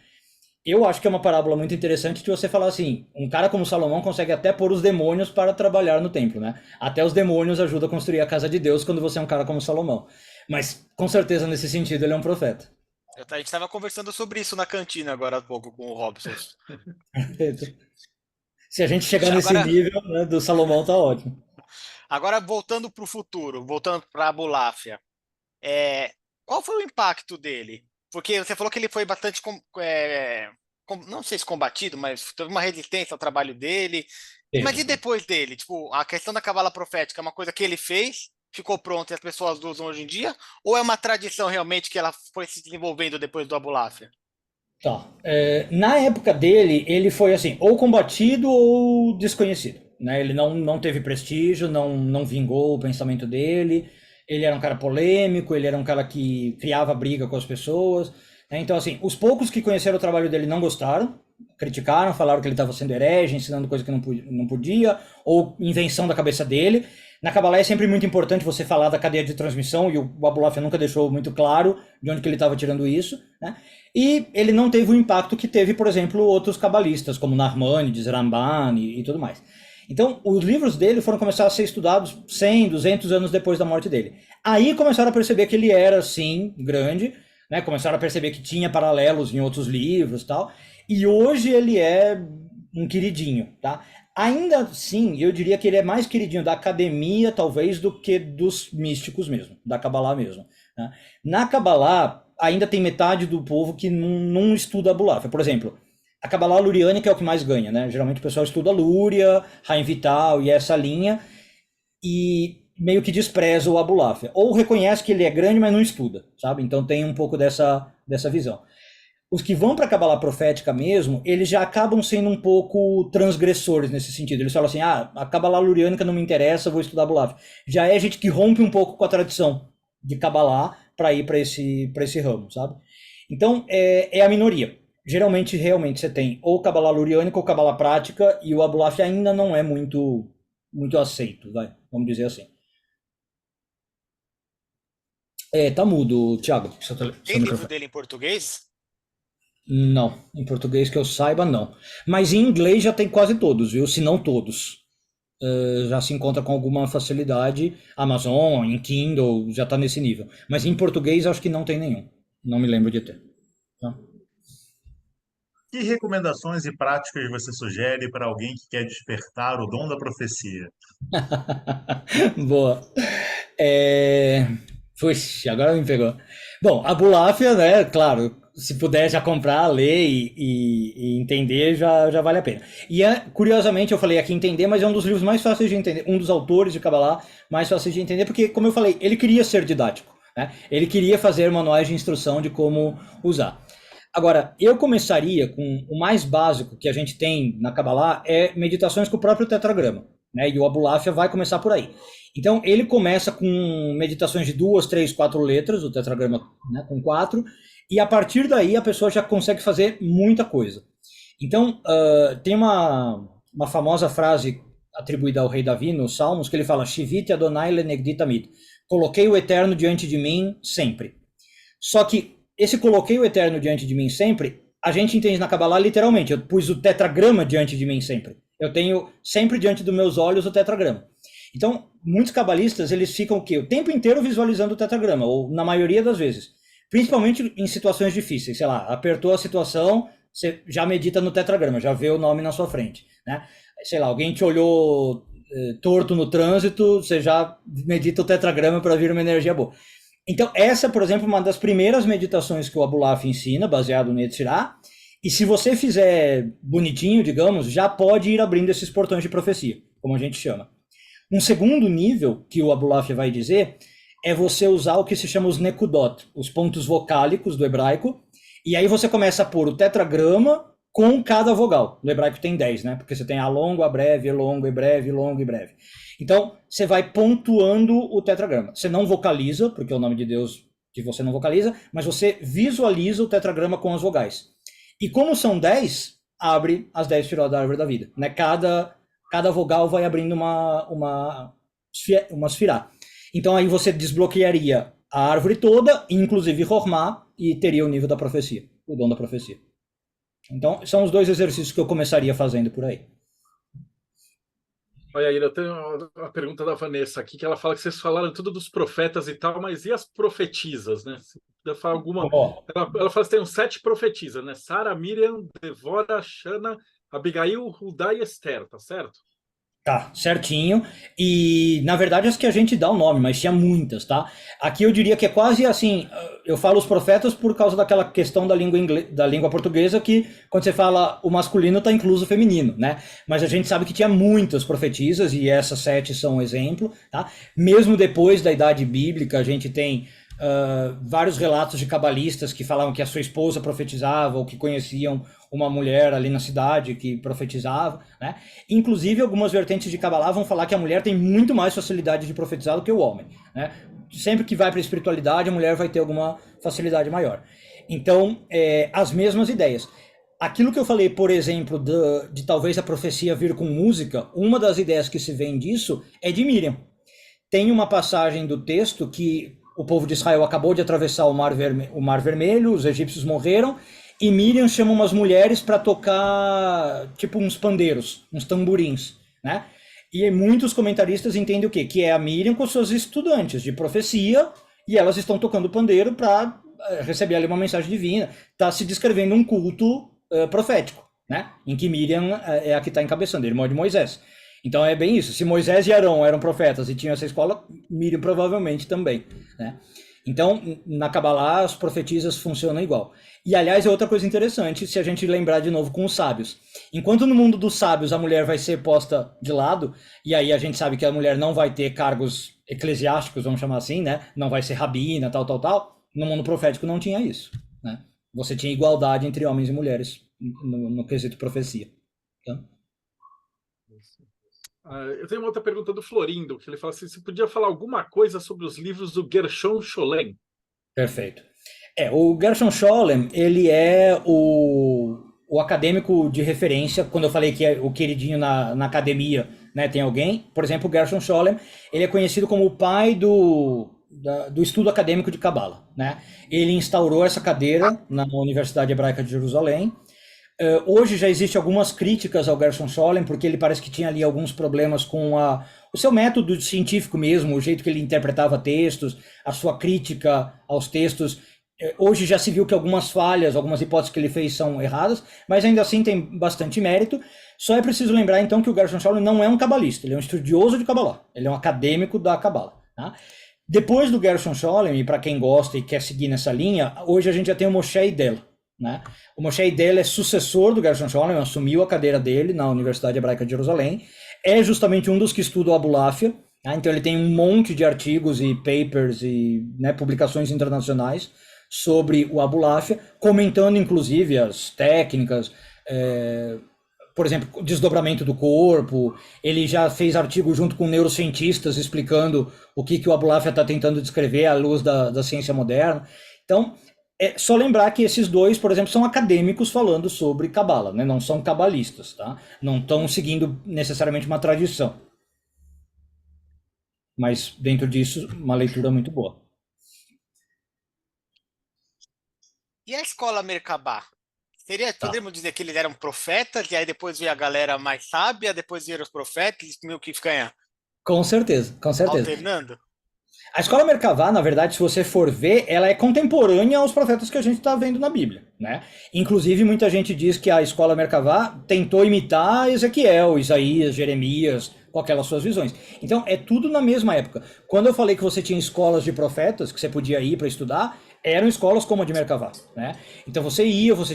Eu acho que é uma parábola muito interessante de você falar assim, um cara como Salomão consegue até pôr os demônios para trabalhar no templo, né? Até os demônios ajudam a construir a casa de Deus quando você é um cara como Salomão. Mas, com certeza, nesse sentido, ele é um profeta. A gente estava conversando sobre isso na cantina agora há pouco com o Robson. Se a gente chegar nesse nível, né, do Salomão, tá ótimo. Agora, voltando para o futuro, voltando para a Abuláfia, qual foi o impacto dele? Porque você falou que ele foi bastante, não sei se combatido, mas teve uma resistência ao trabalho dele. Mas e depois dele? Tipo, a questão da cabala profética é uma coisa que ele fez, ficou pronto e as pessoas usam hoje em dia? Ou é uma tradição realmente que ela foi se desenvolvendo depois do Abuláfia? Tá. Na época dele, ele foi assim, ou combatido ou desconhecido, né? Ele não teve prestígio, não vingou o pensamento dele. ele era um cara polêmico, ele era um cara que criava briga com as pessoas, né? Então, assim, os poucos que conheceram o trabalho dele não gostaram, criticaram, falaram que ele estava sendo herege, ensinando coisa que não podia, ou invenção da cabeça dele. Na Kabbalah é sempre muito importante você falar da cadeia de transmissão, e o Abulafia nunca deixou muito claro de onde que ele estava tirando isso, né? E ele não teve o impacto que teve, por exemplo, outros cabalistas, como Narmanides, Ramban e tudo mais. Então, os livros dele foram começar a ser estudados 100, 200 anos depois da morte dele. Aí começaram a perceber que ele era, sim, grande, né? Começaram a perceber que tinha paralelos em outros livros e tal. E hoje ele é um queridinho, tá? Ainda assim, eu diria que ele é mais queridinho da academia, talvez, do que dos místicos mesmo, da Kabbalah mesmo, né? Na Kabbalah, ainda tem metade do povo que não estuda a Abulafia. Por exemplo, a Kabbalah luriânica é o que mais ganha, né? Geralmente o pessoal estuda Lúria, Haim Vital e essa linha, e meio que despreza o Abulafia. Ou reconhece que ele é grande, mas não estuda, sabe? Então tem um pouco dessa visão. Os que vão para a Kabbalah profética mesmo, eles já acabam sendo um pouco transgressores nesse sentido. Eles falam assim, a Kabbalah luriânica não me interessa, vou estudar Abulafia. Já é gente que rompe um pouco com a tradição de Kabbalah para ir para esse ramo, sabe? Então, é a minoria. Geralmente, realmente, você tem ou Kabbalah luriânica ou Kabbalah prática, e o Abulafia ainda não é muito aceito, vamos dizer assim. Tá mudo, Thiago. Tem livro dele em português? Não, em português que eu saiba, não. Mas em inglês já tem quase todos, viu? Se não todos. Já se encontra com alguma facilidade. Amazon, em Kindle, já está nesse nível. Mas em português acho que não tem nenhum. Não me lembro de ter. Tá? Que recomendações e práticas você sugere para alguém que quer despertar o dom da profecia? Boa. Puxa, agora me pegou. Bom, a Abulafia, né? Claro, se puder já comprar, ler e entender, já vale a pena. E curiosamente, eu falei aqui entender, mas é um dos livros mais fáceis de entender, um dos autores de Kabbalah mais fáceis de entender, porque, como eu falei, ele queria ser didático, né? Ele queria fazer manuais de instrução de como usar. Agora, eu começaria com o mais básico que a gente tem na Kabbalah, é meditações com o próprio tetragrama, né? E o Abulafia vai começar por aí. Então, ele começa com meditações de 2, 3, 4 letras, o tetragrama, né, com 4, e a partir daí a pessoa já consegue fazer muita coisa. Então, tem uma famosa frase atribuída ao rei Davi nos Salmos, que ele fala, Shiviti Adonai lenegdi tamid, coloquei o Eterno diante de mim sempre. Só que esse coloquei o Eterno diante de mim sempre, a gente entende na Kabbalah literalmente, eu pus o tetragrama diante de mim sempre. Eu tenho sempre diante dos meus olhos o tetragrama. Então, muitos cabalistas, eles ficam o quê? O tempo inteiro visualizando o tetragrama, ou na maioria das vezes. Principalmente em situações difíceis, sei lá, apertou a situação, você já medita no tetragrama, já vê o nome na sua frente, né? Sei lá, alguém te olhou torto no trânsito, você já medita o tetragrama para vir uma energia boa. Então, essa, por exemplo, é uma das primeiras meditações que o Abulafia ensina, baseado no Yetzirah, e se você fizer bonitinho, digamos, já pode ir abrindo esses portões de profecia, como a gente chama. Um segundo nível que o Abulafia vai dizer é você usar o que se chama os nekudot, os pontos vocálicos do hebraico, e aí você começa a pôr o tetragrama com cada vogal. No hebraico tem 10, né? Porque você tem a longo, a breve, longo e breve, longo e breve. Então, você vai pontuando o tetragrama. Você não vocaliza, porque é o nome de Deus que você não vocaliza, mas você visualiza o tetragrama com as vogais. E como são 10, abre as 10 firot da árvore da vida, né? Cada vogal vai abrindo uma sfirá. Então aí você desbloquearia a árvore toda, inclusive Hormá, e teria o nível da profecia, o dom da profecia. Então são os dois exercícios que eu começaria fazendo por aí. Olha aí, eu tenho uma pergunta da Vanessa aqui, que ela fala que vocês falaram tudo dos profetas e tal, mas e as profetisas, né? Se puder falar alguma... Ela fala que tem uns 7 profetisas, né? Sara, Miriam, Devora, Shana, Abigail, Hudá e Esther, tá certo? Tá, certinho. E, na verdade, as que a gente dá o nome, mas tinha muitas, tá? Aqui eu diria que é quase assim, eu falo os profetas por causa daquela questão da língua portuguesa, que quando você fala o masculino tá incluso o feminino, né? Mas a gente sabe que tinha muitas profetisas, e essas 7 são um exemplo, tá? Mesmo depois da Idade Bíblica, a gente tem vários relatos de cabalistas que falavam que a sua esposa profetizava, ou que conheciam uma mulher ali na cidade que profetizava, né? Inclusive, algumas vertentes de Kabbalah vão falar que a mulher tem muito mais facilidade de profetizar do que o homem, né? sempre que vai para a espiritualidade, a mulher vai ter alguma facilidade maior. Então, as mesmas ideias. Aquilo que eu falei, por exemplo, de talvez a profecia vir com música, uma das ideias que se vem disso é de Miriam. Tem uma passagem do texto que o povo de Israel acabou de atravessar o Mar Vermelho, os egípcios morreram, e Miriam chama umas mulheres para tocar, tipo, uns pandeiros, uns tamborins, né? E muitos comentaristas entendem o quê? Que é a Miriam com suas estudantes de profecia, e elas estão tocando pandeiro para receber ali uma mensagem divina. Está se descrevendo um culto profético, né? Em que Miriam é a que está encabeçando, irmã de Moisés. Então é bem isso. Se Moisés e Arão eram profetas e tinham essa escola, Miriam provavelmente também, né? Então, na Kabbalah, as profetisas funcionam igual. E, aliás, é outra coisa interessante, se a gente lembrar de novo com os sábios. Enquanto no mundo dos sábios a mulher vai ser posta de lado, e aí a gente sabe que a mulher não vai ter cargos eclesiásticos, vamos chamar assim, né? Não vai ser rabina, tal. No mundo profético não tinha isso, né? Você tinha igualdade entre homens e mulheres no quesito profecia. Tá? Eu tenho uma outra pergunta do Florindo, que ele fala assim, você podia falar alguma coisa sobre os livros do Gershon Scholem? Perfeito. O Gershon Scholem, ele é o acadêmico de referência. Quando eu falei que é o queridinho na academia, né, tem alguém, por exemplo, o Gershon Scholem, ele é conhecido como o pai do estudo acadêmico de Cabala, né? Ele instaurou essa cadeira na Universidade Hebraica de Jerusalém. Hoje já existem algumas críticas ao Gershon Scholem, porque ele parece que tinha ali alguns problemas com o seu método científico mesmo, o jeito que ele interpretava textos, a sua crítica aos textos. Hoje já se viu que algumas falhas, algumas hipóteses que ele fez são erradas, mas ainda assim tem bastante mérito. Só é preciso lembrar então que o Gershon Scholem não é um cabalista, ele é um estudioso de Kabbalah, ele é um acadêmico da Kabbalah, tá? Depois do Gershon Scholem, e para quem gosta e quer seguir nessa linha, hoje a gente já tem o Moshe Idel, né? O Moshe Idel é sucessor do Gershon Scholem, assumiu a cadeira dele na Universidade Hebraica de Jerusalém, é justamente um dos que estuda o Abulafia, tá? Então ele tem um monte de artigos e papers e, né, publicações internacionais sobre o Abulafia, comentando inclusive as técnicas, por exemplo, desdobramento do corpo. Ele já fez artigo junto com neurocientistas explicando o que o Abulafia está tentando descrever à luz da ciência moderna. Então, é só lembrar que esses dois, por exemplo, são acadêmicos falando sobre Cabala, né? Não são cabalistas, tá? Não estão seguindo necessariamente uma tradição. Mas dentro disso, uma leitura muito boa. E a escola Merkabah? Tá. Poderíamos dizer que eles eram profetas, e aí depois veio a galera mais sábia, depois vieram os profetas, eles meio que ficam Com certeza. alternando? A escola Merkavá, na verdade, se você for ver, ela é contemporânea aos profetas que a gente está vendo na Bíblia, né? Inclusive, muita gente diz que a escola Merkavá tentou imitar Ezequiel, Isaías, Jeremias, com aquelas suas visões. Então, é tudo na mesma época. Quando eu falei que você tinha escolas de profetas, que você podia ir para estudar, eram escolas como a de Merkavá, né? Então, você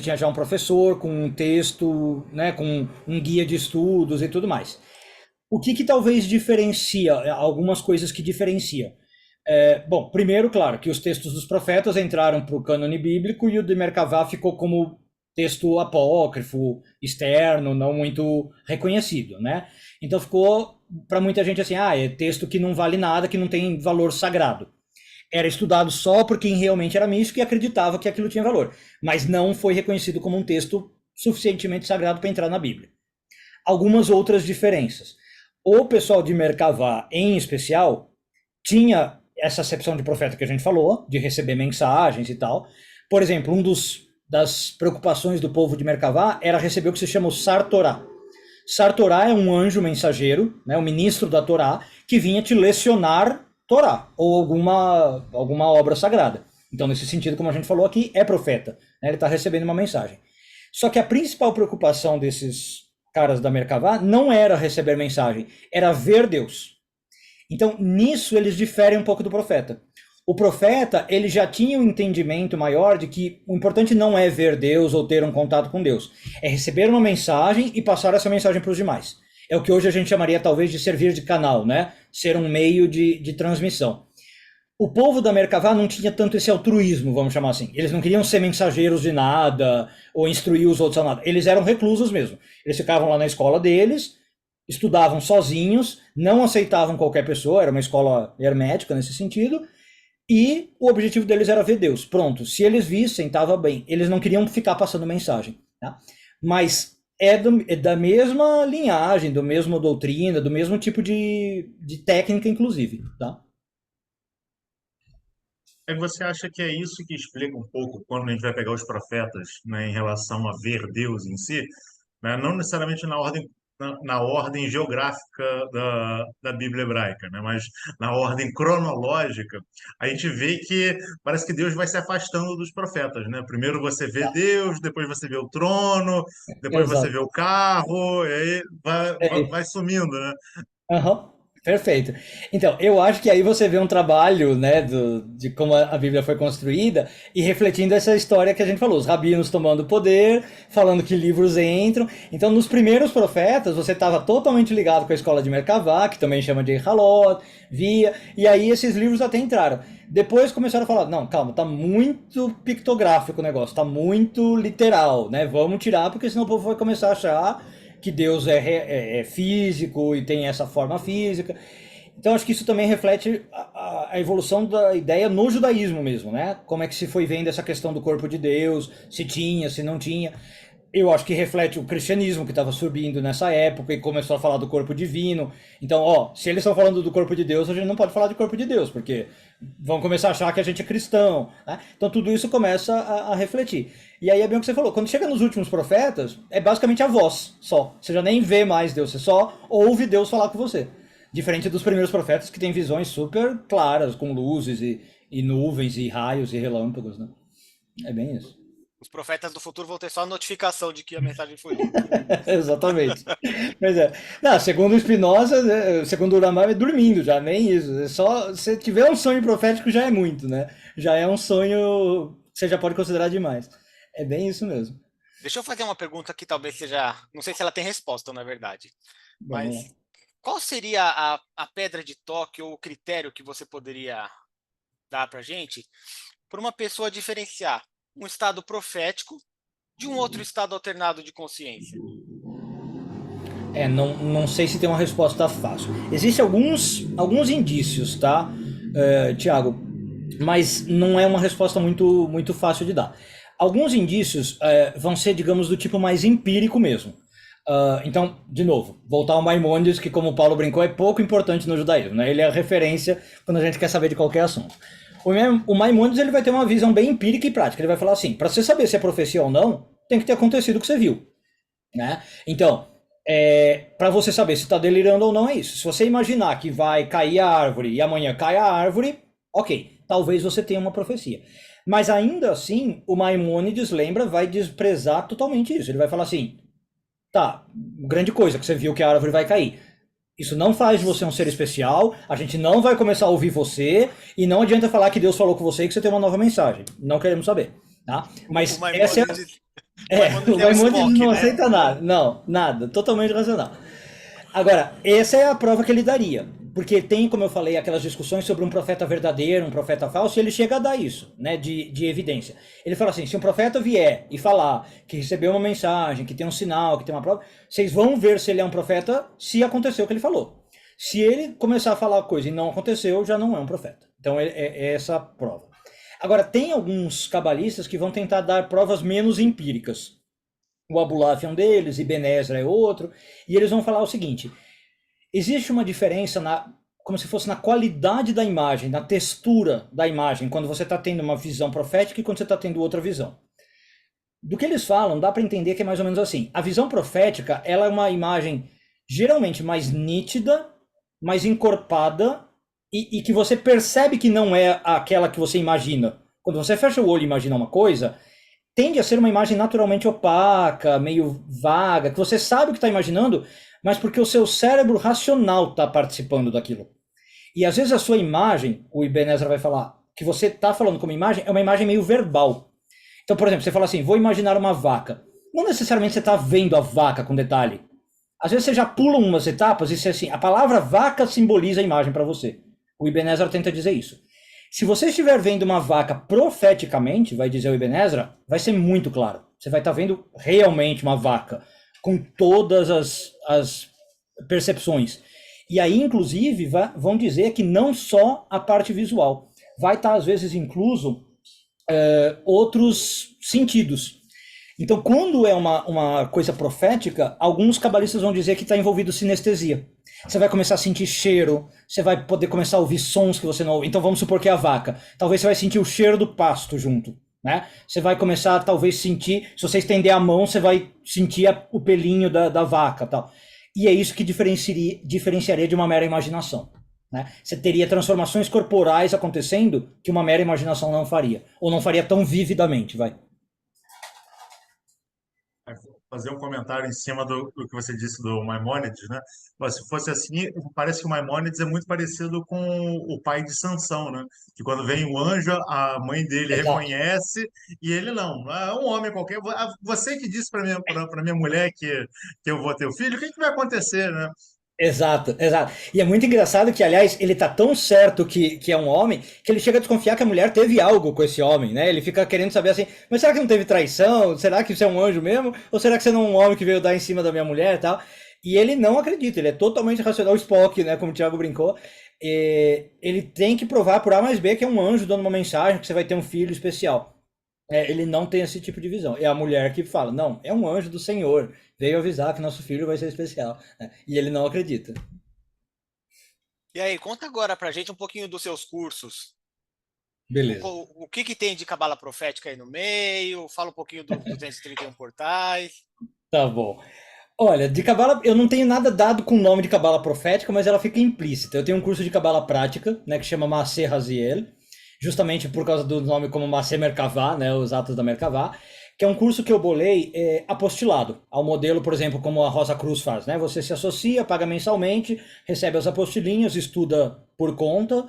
tinha já um professor com um texto, né, com um guia de estudos e tudo mais. O que talvez diferencia, algumas coisas que diferenciam? Bom, primeiro, claro, que os textos dos profetas entraram para o cânone bíblico e o de Merkavá ficou como texto apócrifo, externo, não muito reconhecido, né? Então ficou, para muita gente assim, é texto que não vale nada, que não tem valor sagrado. Era estudado só por quem realmente era místico e acreditava que aquilo tinha valor, mas não foi reconhecido como um texto suficientemente sagrado para entrar na Bíblia. Algumas outras diferenças. O pessoal de Merkavá, em especial, tinha essa acepção de profeta que a gente falou, de receber mensagens e tal. Por exemplo, das preocupações do povo de Merkavá era receber o que se chama o Sar Torá. Sar Torá é um anjo mensageiro, né, o ministro da Torá, que vinha te lecionar Torá, ou alguma obra sagrada. Então, nesse sentido, como a gente falou aqui, é profeta, né, ele está recebendo uma mensagem. Só que a principal preocupação desses caras da Merkavá não era receber mensagem, era ver Deus. Então, nisso, eles diferem um pouco do profeta. O profeta, ele já tinha um entendimento maior de que o importante não é ver Deus ou ter um contato com Deus. É receber uma mensagem e passar essa mensagem para os demais. É o que hoje a gente chamaria, talvez, de servir de canal, né? Ser um meio de transmissão. O povo da Merkavá não tinha tanto esse altruísmo, vamos chamar assim. Eles não queriam ser mensageiros de nada ou instruir os outros a nada. Eles eram reclusos mesmo. Eles ficavam lá na escola deles, estudavam sozinhos, não aceitavam qualquer pessoa, era uma escola hermética nesse sentido, e o objetivo deles era ver Deus. Pronto, se eles vissem, estava bem. Eles não queriam ficar passando mensagem, tá? Mas é da mesma linhagem, do mesmo doutrina, do mesmo tipo de técnica, inclusive, tá? Você acha que é isso que explica um pouco quando a gente vai pegar os profetas, né, em relação a ver Deus em si, né, não necessariamente na ordem geográfica da Bíblia hebraica, né, mas na ordem cronológica, a gente vê que parece que Deus vai se afastando dos profetas, né? Primeiro você vê Deus, depois você vê o trono, depois você vê Exato. o carro, e aí É, vai sumindo, né? aham, perfeito. Então, eu acho que aí você vê um trabalho, né, de como a Bíblia foi construída e refletindo essa história que a gente falou, os rabinos tomando poder, falando que livros entram. Então, nos primeiros profetas, você estava totalmente ligado com a escola de Merkavá, que também chama de Halot, Via, e aí esses livros até entraram. Depois começaram a falar, não, calma, tá muito pictográfico o negócio, tá muito literal, né? Vamos tirar, porque senão o povo vai começar a achar que Deus é físico e tem essa forma física. Então acho que isso também reflete a evolução da ideia no judaísmo mesmo, né? Como é que se foi vendo essa questão do corpo de Deus, se tinha, se não tinha. Eu acho que reflete o cristianismo que estava subindo nessa época e começou a falar do corpo divino. Então, ó, se eles estão falando do corpo de Deus, a gente não pode falar de corpo de Deus, porque vão começar a achar que a gente é cristão, né? Então tudo isso começa a refletir. E aí é bem o que você falou, quando chega nos últimos profetas, é basicamente a voz só. Você já nem vê mais Deus, você só ouve Deus falar com você. Diferente dos primeiros profetas que têm visões super claras, com luzes e nuvens e raios e relâmpagos, né? É bem isso. Os profetas do futuro vão ter só a notificação de que a mensagem foi lida. Exatamente. Mas é. Não, segundo o Spinoza, né, segundo o Rambam, é dormindo já, nem isso. É só se tiver um sonho profético já é muito, né? Já é um sonho que você já pode considerar demais. É bem isso mesmo. Deixa eu fazer uma pergunta que talvez seja. Não sei se ela tem resposta, na verdade. Vamos lá. Mas qual seria a pedra de toque ou o critério que você poderia dar para gente para uma pessoa diferenciar um estado profético de um outro estado alternado de consciência? Não sei se tem uma resposta fácil. Existem alguns indícios, tá, Tiago? Mas não é uma resposta muito fácil de dar. Alguns indícios vão ser, digamos, do tipo mais empírico mesmo. Então, de novo, voltar ao Maimônides, que como o Paulo brincou, é pouco importante no judaísmo, né? Ele é a referência quando a gente quer saber de qualquer assunto. O Maimônides ele vai ter uma visão bem empírica e prática. Ele vai falar assim, para você saber se é profecia ou não, tem que ter acontecido o que você viu, né? Então, para você saber se está delirando ou não é isso. Se você imaginar que vai cair a árvore e amanhã cai a árvore, ok, talvez você tenha uma profecia. Mas ainda assim, o Maimônides, lembra, vai desprezar totalmente isso. Ele vai falar assim, tá, grande coisa que você viu que a árvore vai cair. Isso não faz de você um ser especial, a gente não vai começar a ouvir você, e não adianta falar que Deus falou com você e que você tem uma nova mensagem. Não queremos saber, tá? Mas O essa é... Maimônides o é o Maimônides Spock, não né? aceita nada. Não, nada. Totalmente racional. Agora, essa é a prova que ele daria. Porque tem, como eu falei, aquelas discussões sobre um profeta verdadeiro, um profeta falso, e ele chega a dar isso, né, de evidência. Ele fala assim, se um profeta vier e falar que recebeu uma mensagem, que tem um sinal, que tem uma prova, vocês vão ver se ele é um profeta se aconteceu o que ele falou. Se ele começar a falar coisa e não aconteceu, já não é um profeta. Então é essa a prova. Agora, tem alguns cabalistas que vão tentar dar provas menos empíricas. O Abulaf é um deles, Ibn Ezra é outro, e eles vão falar o seguinte, existe uma diferença como se fosse na qualidade da imagem, na textura da imagem, quando você está tendo uma visão profética e quando você está tendo outra visão. Do que eles falam, dá para entender que é mais ou menos assim. A visão profética, ela é uma imagem geralmente mais nítida, mais encorpada, e que você percebe que não é aquela que você imagina. Quando você fecha o olho e imagina uma coisa, tende a ser uma imagem naturalmente opaca, meio vaga, que você sabe o que está imaginando, mas porque o seu cérebro racional está participando daquilo. E às vezes a sua imagem, o Ibn Ezra vai falar, que você está falando como imagem, é uma imagem meio verbal. Então, por exemplo, você fala assim, vou imaginar uma vaca. Não necessariamente você está vendo a vaca com detalhe. Às vezes você já pula umas etapas e você assim, a palavra vaca simboliza a imagem para você. O Ibn Ezra tenta dizer isso. Se você estiver vendo uma vaca profeticamente, vai dizer o Ibn Ezra, vai ser muito claro. Você vai estar vendo realmente uma vaca, com todas as percepções. E aí, inclusive, vão dizer que não só a parte visual. vai estar às vezes incluso outros sentidos. Então, quando é uma coisa profética, alguns cabalistas vão dizer que está envolvido sinestesia. Você vai começar a sentir cheiro, você vai poder começar a ouvir sons que você não ouve. Então, vamos supor que é a vaca. Talvez você vai sentir o cheiro do pasto junto, né? Você vai começar a talvez sentir, se você estender a mão, você vai sentir o pelinho da vaca, tal. E é isso que diferenciaria de uma mera imaginação, né? Você teria transformações corporais acontecendo que uma mera imaginação não faria, ou não faria tão vividamente, vai. Fazer um comentário em cima do que você disse do Maimônides, né? Mas se fosse assim, parece que o Maimônides é muito parecido com o pai de Sansão, né? Que quando vem o anjo, a mãe dele Exato. reconhece e ele não. É um homem qualquer. Você que disse para minha mulher que eu vou ter o filho, o que vai acontecer, né? Exato, exato. E é muito engraçado que, aliás, ele tá tão certo que é um homem, que ele chega a desconfiar que a mulher teve algo com esse homem, né? Ele fica querendo saber assim, mas será que não teve traição? Será que você é um anjo mesmo? Ou será que você não é um homem que veio dar em cima da minha mulher e tal? E ele não acredita, ele é totalmente racional, o Spock, né? Como o Thiago brincou. Ele tem que provar por A mais B que é um anjo dando uma mensagem que você vai ter um filho especial. Ele não tem esse tipo de visão. É a mulher que fala, não, é um anjo do Senhor, veio avisar que nosso filho vai ser especial, né? E ele não acredita. E aí, conta agora pra gente um pouquinho dos seus cursos. Beleza. O que tem de cabala profética aí no meio? Fala um pouquinho dos 231 portais. Tá bom. Olha, de cabala, eu não tenho nada dado com o nome de cabala profética, mas ela fica implícita. Eu tenho um curso de cabala prática, né, que chama Maaseh Raziel, justamente por causa do nome como Maaseh Merkavah, né, os atos da Merkavah, que é um curso que eu bolei apostilado, ao modelo, por exemplo, como a Rosa Cruz faz, né? Você se associa, paga mensalmente, recebe as apostilinhas, estuda por conta,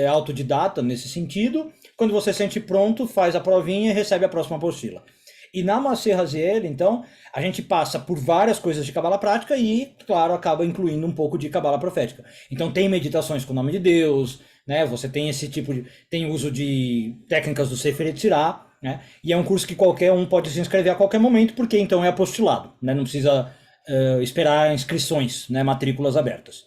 autodidata nesse sentido. Quando você se sente pronto, faz a provinha e recebe a próxima apostila. E na Maaseh Raziel, então, a gente passa por várias coisas de cabala prática e, claro, acaba incluindo um pouco de cabala profética. Então tem meditações com o nome de Deus, né? Você tem esse tipo de... tem uso de técnicas do Sefer Yetzirah, né? E é um curso que qualquer um pode se inscrever a qualquer momento, porque então é apostilado, né? Não precisa esperar inscrições, né? Matrículas abertas.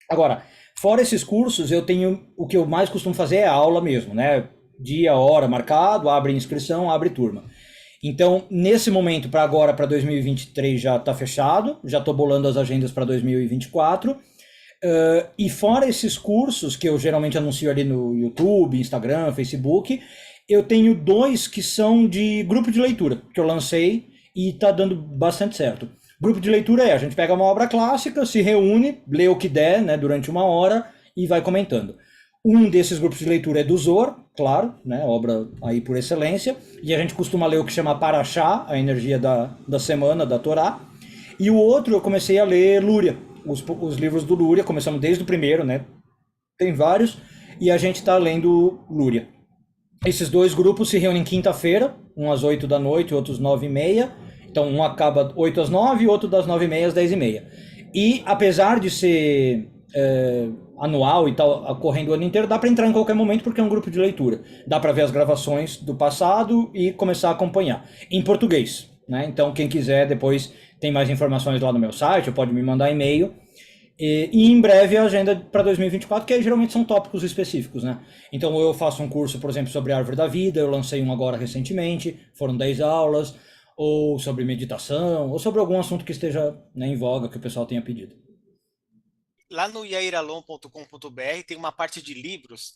Agora, fora esses cursos, eu tenho... o que eu mais costumo fazer é aula mesmo, né? Dia, hora marcado, abre inscrição, abre turma. Então, nesse momento, para agora, para 2023, já está fechado, já estou bolando as agendas para 2024. E fora esses cursos, que eu geralmente anuncio ali no YouTube, Instagram, Facebook, eu tenho 2 que são de grupo de leitura, que eu lancei e está dando bastante certo. Grupo de leitura a gente pega uma obra clássica, se reúne, lê o que der, né, durante 1 hora e vai comentando. Um desses grupos de leitura é do Zohar, claro, né, obra aí por excelência, e a gente costuma ler o que chama Parashá, a energia da semana, da Torá, e o outro eu comecei a ler Lúria, os livros do Lúria, começamos desde o primeiro, né, tem vários, e a gente está lendo Lúria. Esses 2 grupos se reúnem quinta-feira, um às 8 da noite, outros 9h30, então um acaba 8 às 9 e outro das 9h30 às 10h30. E apesar de ser... anual e tal, ocorrendo o ano inteiro, dá para entrar em qualquer momento porque é um grupo de leitura. Dá para ver as gravações do passado e começar a acompanhar. Em português, né? Então, quem quiser, depois tem mais informações lá no meu site, pode me mandar e-mail. E em breve a agenda para 2024, que aí geralmente são tópicos específicos, né? Então, eu faço um curso, por exemplo, sobre a árvore da vida, eu lancei um agora recentemente, foram 10 aulas, ou sobre meditação, ou sobre algum assunto que esteja, né, em voga, que o pessoal tenha pedido. Lá no yairalon.com.br tem uma parte de livros,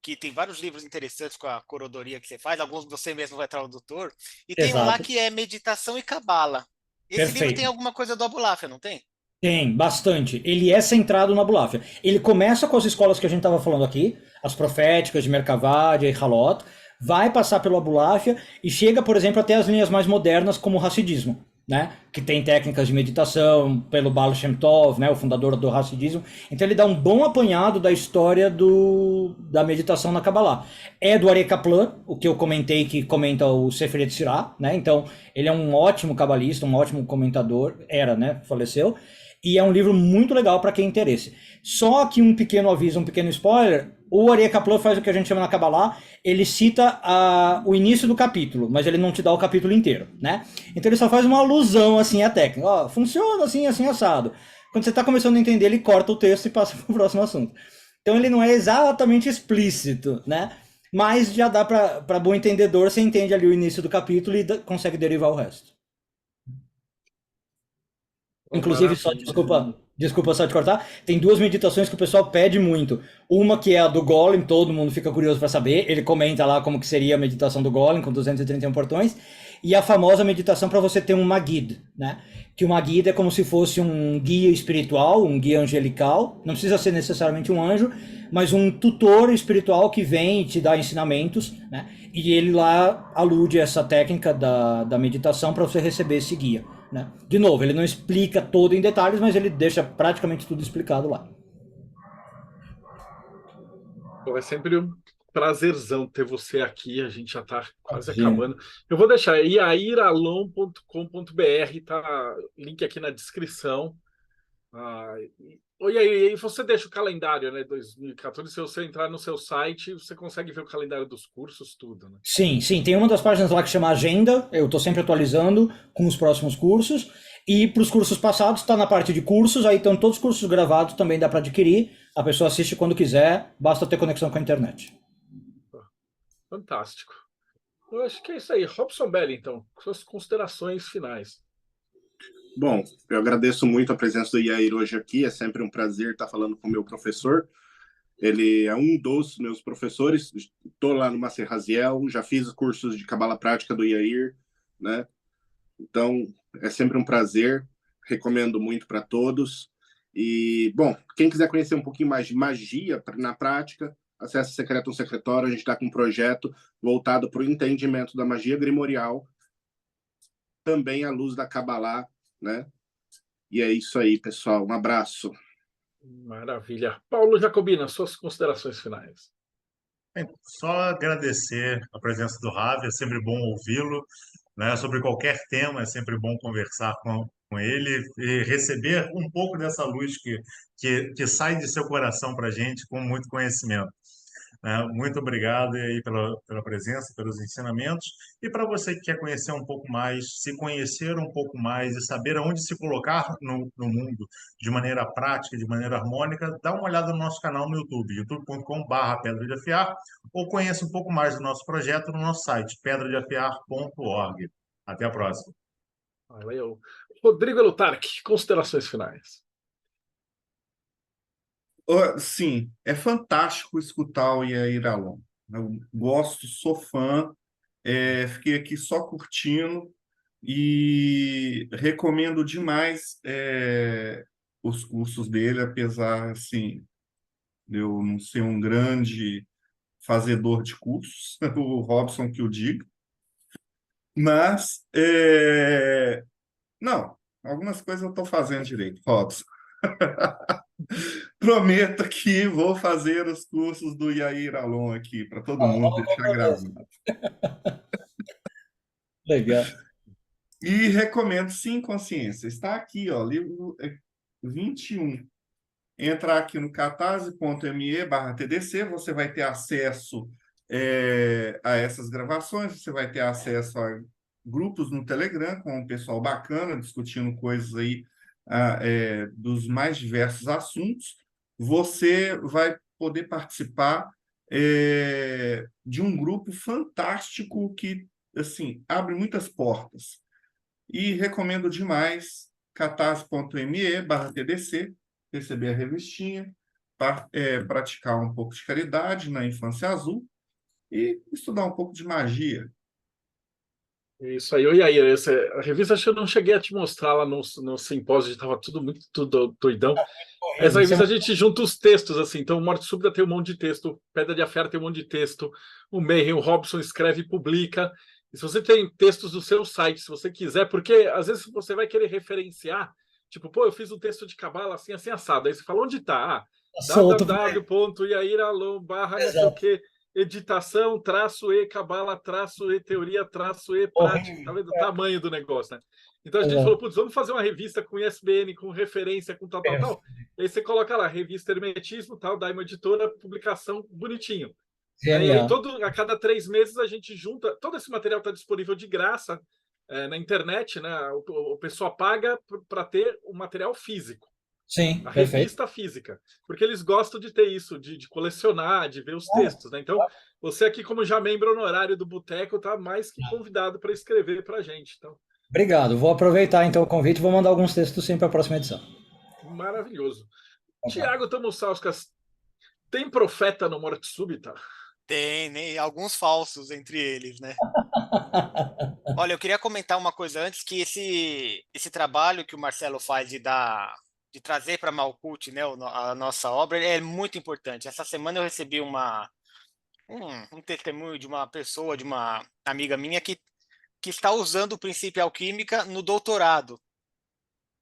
que tem vários livros interessantes com a curadoria que você faz, alguns você mesmo vai tradutor, e tem um lá Exato. que é Meditação e Cabala. Esse livro Perfeito. tem alguma coisa do Abulafia, não tem? Tem, bastante. Ele é centrado na Abulafia. Ele começa com as escolas que a gente estava falando aqui, as proféticas de Merkavah, de Eihalot, vai passar pelo Abulafia e chega, por exemplo, até as linhas mais modernas, como o Hassidismo, né? Que tem técnicas de meditação, pelo Baal Shem Tov, né? O fundador do Hassidismo. Então ele dá um bom apanhado da história da meditação na Kabbalah. É do Aryeh Kaplan, o que eu comentei, que comenta o Sefer Yetzirah, né? Então ele é um ótimo cabalista, um ótimo comentador, era, né? Faleceu. E é um livro muito legal para quem interesse. Só que um pequeno aviso, um pequeno spoiler, o Aryeh Kaplan faz o que a gente chama na Kabbalah, ele cita o início do capítulo, mas ele não te dá o capítulo inteiro, né? Então ele só faz uma alusão, assim, à técnica. Ó, funciona assim, assim, assado. Quando você está começando a entender, ele corta o texto e passa para o próximo assunto. Então ele não é exatamente explícito, né? Mas já dá para bom entendedor, você entende ali o início do capítulo e consegue derivar o resto. Inclusive, só Maravilha. desculpa só te cortar, tem duas meditações que o pessoal pede muito. Uma que é a do Golem, todo mundo fica curioso para saber, ele comenta lá como que seria a meditação do Golem com 231 portões, e a famosa meditação para você ter um Magid, né? Que o Magid é como se fosse um guia espiritual, um guia angelical, não precisa ser necessariamente um anjo, mas um tutor espiritual que vem e te dá ensinamentos, né? E ele lá alude essa técnica da meditação para você receber esse guia. Né? De novo, ele não explica todo em detalhes, mas ele deixa praticamente tudo explicado lá. É sempre um prazerzão ter você aqui. A gente já está quase Imagina. acabando. Eu vou deixar iairalon.com.br, tá? Link aqui na descrição. E aí você deixa o calendário, né? 2014. Se você entrar no seu site, você consegue ver o calendário dos cursos, tudo, né? Sim, tem uma das páginas lá que chama Agenda, eu estou sempre atualizando com os próximos cursos, e para os cursos passados está na parte de cursos, aí estão todos os cursos gravados, também dá para adquirir, a pessoa assiste quando quiser, basta ter conexão com a internet. Fantástico. Eu acho que é isso aí. Robson Belli, então, suas considerações finais. Bom, eu agradeço muito a presença do Iair hoje aqui. É sempre um prazer estar falando com o meu professor. Ele é um dos meus professores. Estou lá no Master Raziel, já fiz cursos de Cabala Prática do Iair, né? Então, é sempre um prazer. Recomendo muito para todos. E, bom, quem quiser conhecer um pouquinho mais de magia na prática, acesse Secretum Secretório. A gente está com um projeto voltado para o entendimento da magia grimorial, também à luz da Cabalá, né? E é isso aí, pessoal. Um abraço. Maravilha. Paulo Jacobina, suas considerações finais. Bem, só agradecer a presença do Ravi, é sempre bom ouvi-lo, né? Sobre qualquer tema, é sempre bom conversar com ele e receber um pouco dessa luz que sai de seu coração para a gente com muito conhecimento. Muito obrigado aí pela presença, pelos ensinamentos. E para você que quer conhecer um pouco mais, se conhecer um pouco mais e saber aonde se colocar no mundo de maneira prática, de maneira harmônica, dá uma olhada no nosso canal no YouTube, youtube.com/Pedra de Afiar, ou conheça um pouco mais do nosso projeto no nosso site, pedradeafiar.org. Até a próxima. Valeu. Rodrigo Lutarque, considerações finais. Sim, é fantástico escutar o Iair Alon. Eu gosto, sou fã, fiquei aqui só curtindo e recomendo demais os cursos dele, apesar assim, de eu não ser um grande fazedor de cursos, o Robson que o diga, mas não, algumas coisas eu estou fazendo direito, Robson. Prometo que vou fazer os cursos do Iair Alon aqui para todo mundo deixar gravado. Legal. E recomendo sim, Consciência. Está aqui, ó, livro 21. Entra aqui no catarse.me/TDC, você vai ter acesso a essas gravações, você vai ter acesso a grupos no Telegram com um pessoal bacana, discutindo coisas aí dos mais diversos assuntos. Você vai poder participar de um grupo fantástico que assim abre muitas portas. E recomendo demais catarse.me/TDC, receber a revistinha, praticar um pouco de caridade na Infância Azul e estudar um pouco de magia. Isso aí. E aí, a revista acho que eu não cheguei a te mostrar lá no simpósio, estava tudo doidão. Essa revista a gente junta os textos, assim. Então, Morte Súbita tem um monte de texto, Pedra de Afiar tem um monte de texto, o Mayhem, o Robson escreve e publica. E se você tem textos do seu site, se você quiser, porque às vezes você vai querer referenciar, tipo, pô, eu fiz um texto de cabala assim, assim, assado. Aí você fala, onde tá? www.iairalon/ não sei o quê, editação, -e, cabala, -e, teoria, -e, prática. Tá vendo o tamanho do negócio, né? Então a gente falou, putz, vamos fazer uma revista com ISBN, com referência, com tal. E aí você coloca lá, revista Hermetismo, tal, da uma editora, publicação, bonitinho. E aí a cada 3 meses a gente junta, todo esse material está disponível de graça na internet, né? O pessoal paga para ter o material físico. Sim, A perfeito. revista física, porque eles gostam de ter isso, de colecionar, de ver os textos, né? Então, você aqui, como já membro honorário do Boteco, tá mais que convidado para escrever para a gente. Então, Obrigado. Vou aproveitar então o convite e vou mandar alguns textos sim para a próxima edição. maravilhoso. Então, tá. Tiago Tamosauskas, tem profeta no Morte Súbita? Tem, né? Alguns falsos entre eles, né? Olha, eu queria comentar uma coisa antes, que esse trabalho que o Marcelo faz de trazer para Malkuth, né, a nossa obra, é muito importante. Essa semana eu recebi um testemunho de uma pessoa, de uma amiga minha, que está usando o princípio alquímica no doutorado.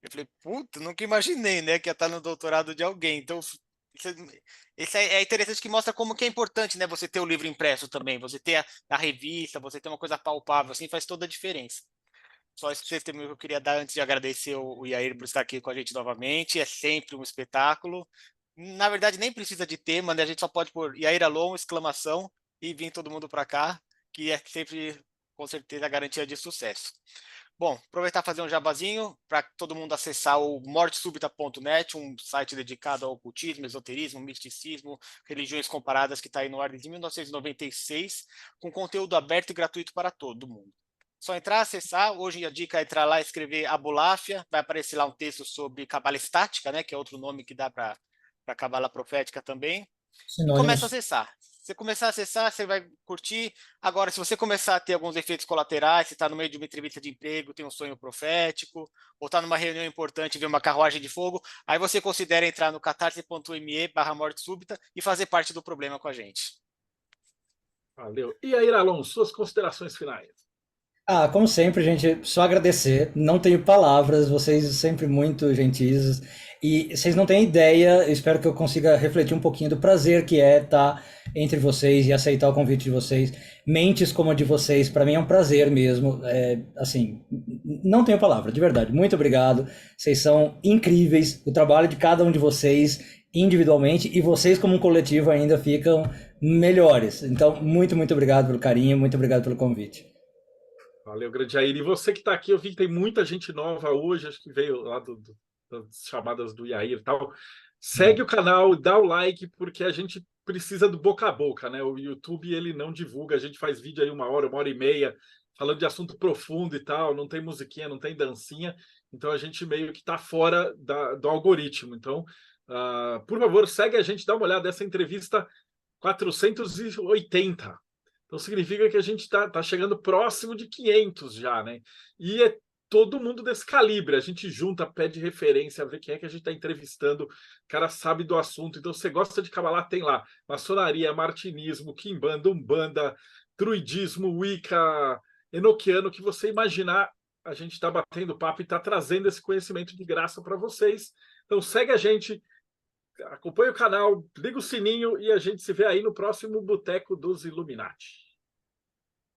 Eu falei, puta, nunca imaginei, né, que ia estar no doutorado de alguém. Então, isso é interessante, que mostra como que é importante, né, você ter o livro impresso também, você ter a revista, você ter uma coisa palpável, assim, faz toda a diferença. Só esse testemunho que eu queria dar antes de agradecer o Yair por estar aqui com a gente novamente. É sempre um espetáculo. Na verdade, nem precisa de tema, né? A gente só pode pôr Yair Alon, exclamação, e vir todo mundo para cá, que é sempre, com certeza, a garantia de sucesso. Bom, aproveitar e fazer um jabazinho para todo mundo acessar o mortesubita.net, um site dedicado ao ocultismo, esoterismo, misticismo, religiões comparadas, que está aí no ar desde 1996, com conteúdo aberto e gratuito para todo mundo. Só entrar, acessar. Hoje a dica é entrar lá e escrever Abuláfia. Vai aparecer lá um texto sobre cabala estática, né, que é outro nome que dá para cabala profética também. E começa a Sinônimos. acessar. Se você começar a acessar, você vai curtir. Agora, se você começar a ter alguns efeitos colaterais, você está no meio de uma entrevista de emprego, tem um sonho profético, ou está numa reunião importante e vê uma carruagem de fogo, aí você considera entrar no catarse.me/morte súbita e fazer parte do problema com a gente. Valeu. E aí, Alon, suas considerações finais? Ah, como sempre, gente, só agradecer. Não tenho palavras, vocês sempre muito gentis. E vocês não têm ideia, eu espero que eu consiga refletir um pouquinho do prazer que é estar entre vocês e aceitar o convite de vocês. Mentes como a de vocês, para mim é um prazer mesmo. Assim, não tenho palavra, de verdade. Muito obrigado. Vocês são incríveis. O trabalho de cada um de vocês individualmente e vocês como um coletivo ainda ficam melhores. Então, muito, muito obrigado pelo carinho, muito obrigado pelo convite. Valeu, grande Jair. E você que está aqui, eu vi que tem muita gente nova hoje, acho que veio lá das chamadas do Yair e tal. Segue o canal, dá o like, porque a gente precisa do boca a boca, né? O YouTube, ele não divulga, a gente faz vídeo aí 1 hora, 1 hora e meia, falando de assunto profundo e tal, não tem musiquinha, não tem dancinha, então a gente meio que está fora do algoritmo. Então, por favor, segue a gente, dá uma olhada, essa entrevista 480. Então significa que a gente está chegando próximo de 500 já, né? E é todo mundo desse calibre. A gente junta, pede referência, vê quem é que a gente está entrevistando. O cara sabe do assunto. Então, você gosta de Kabbalah, tem lá maçonaria, martinismo, quimbanda, umbanda, druidismo, wicca, enoquiano, que você imaginar, a gente está batendo papo e está trazendo esse conhecimento de graça para vocês. Então, segue a gente, acompanha o canal, liga o sininho e a gente se vê aí no próximo Boteco dos Illuminati.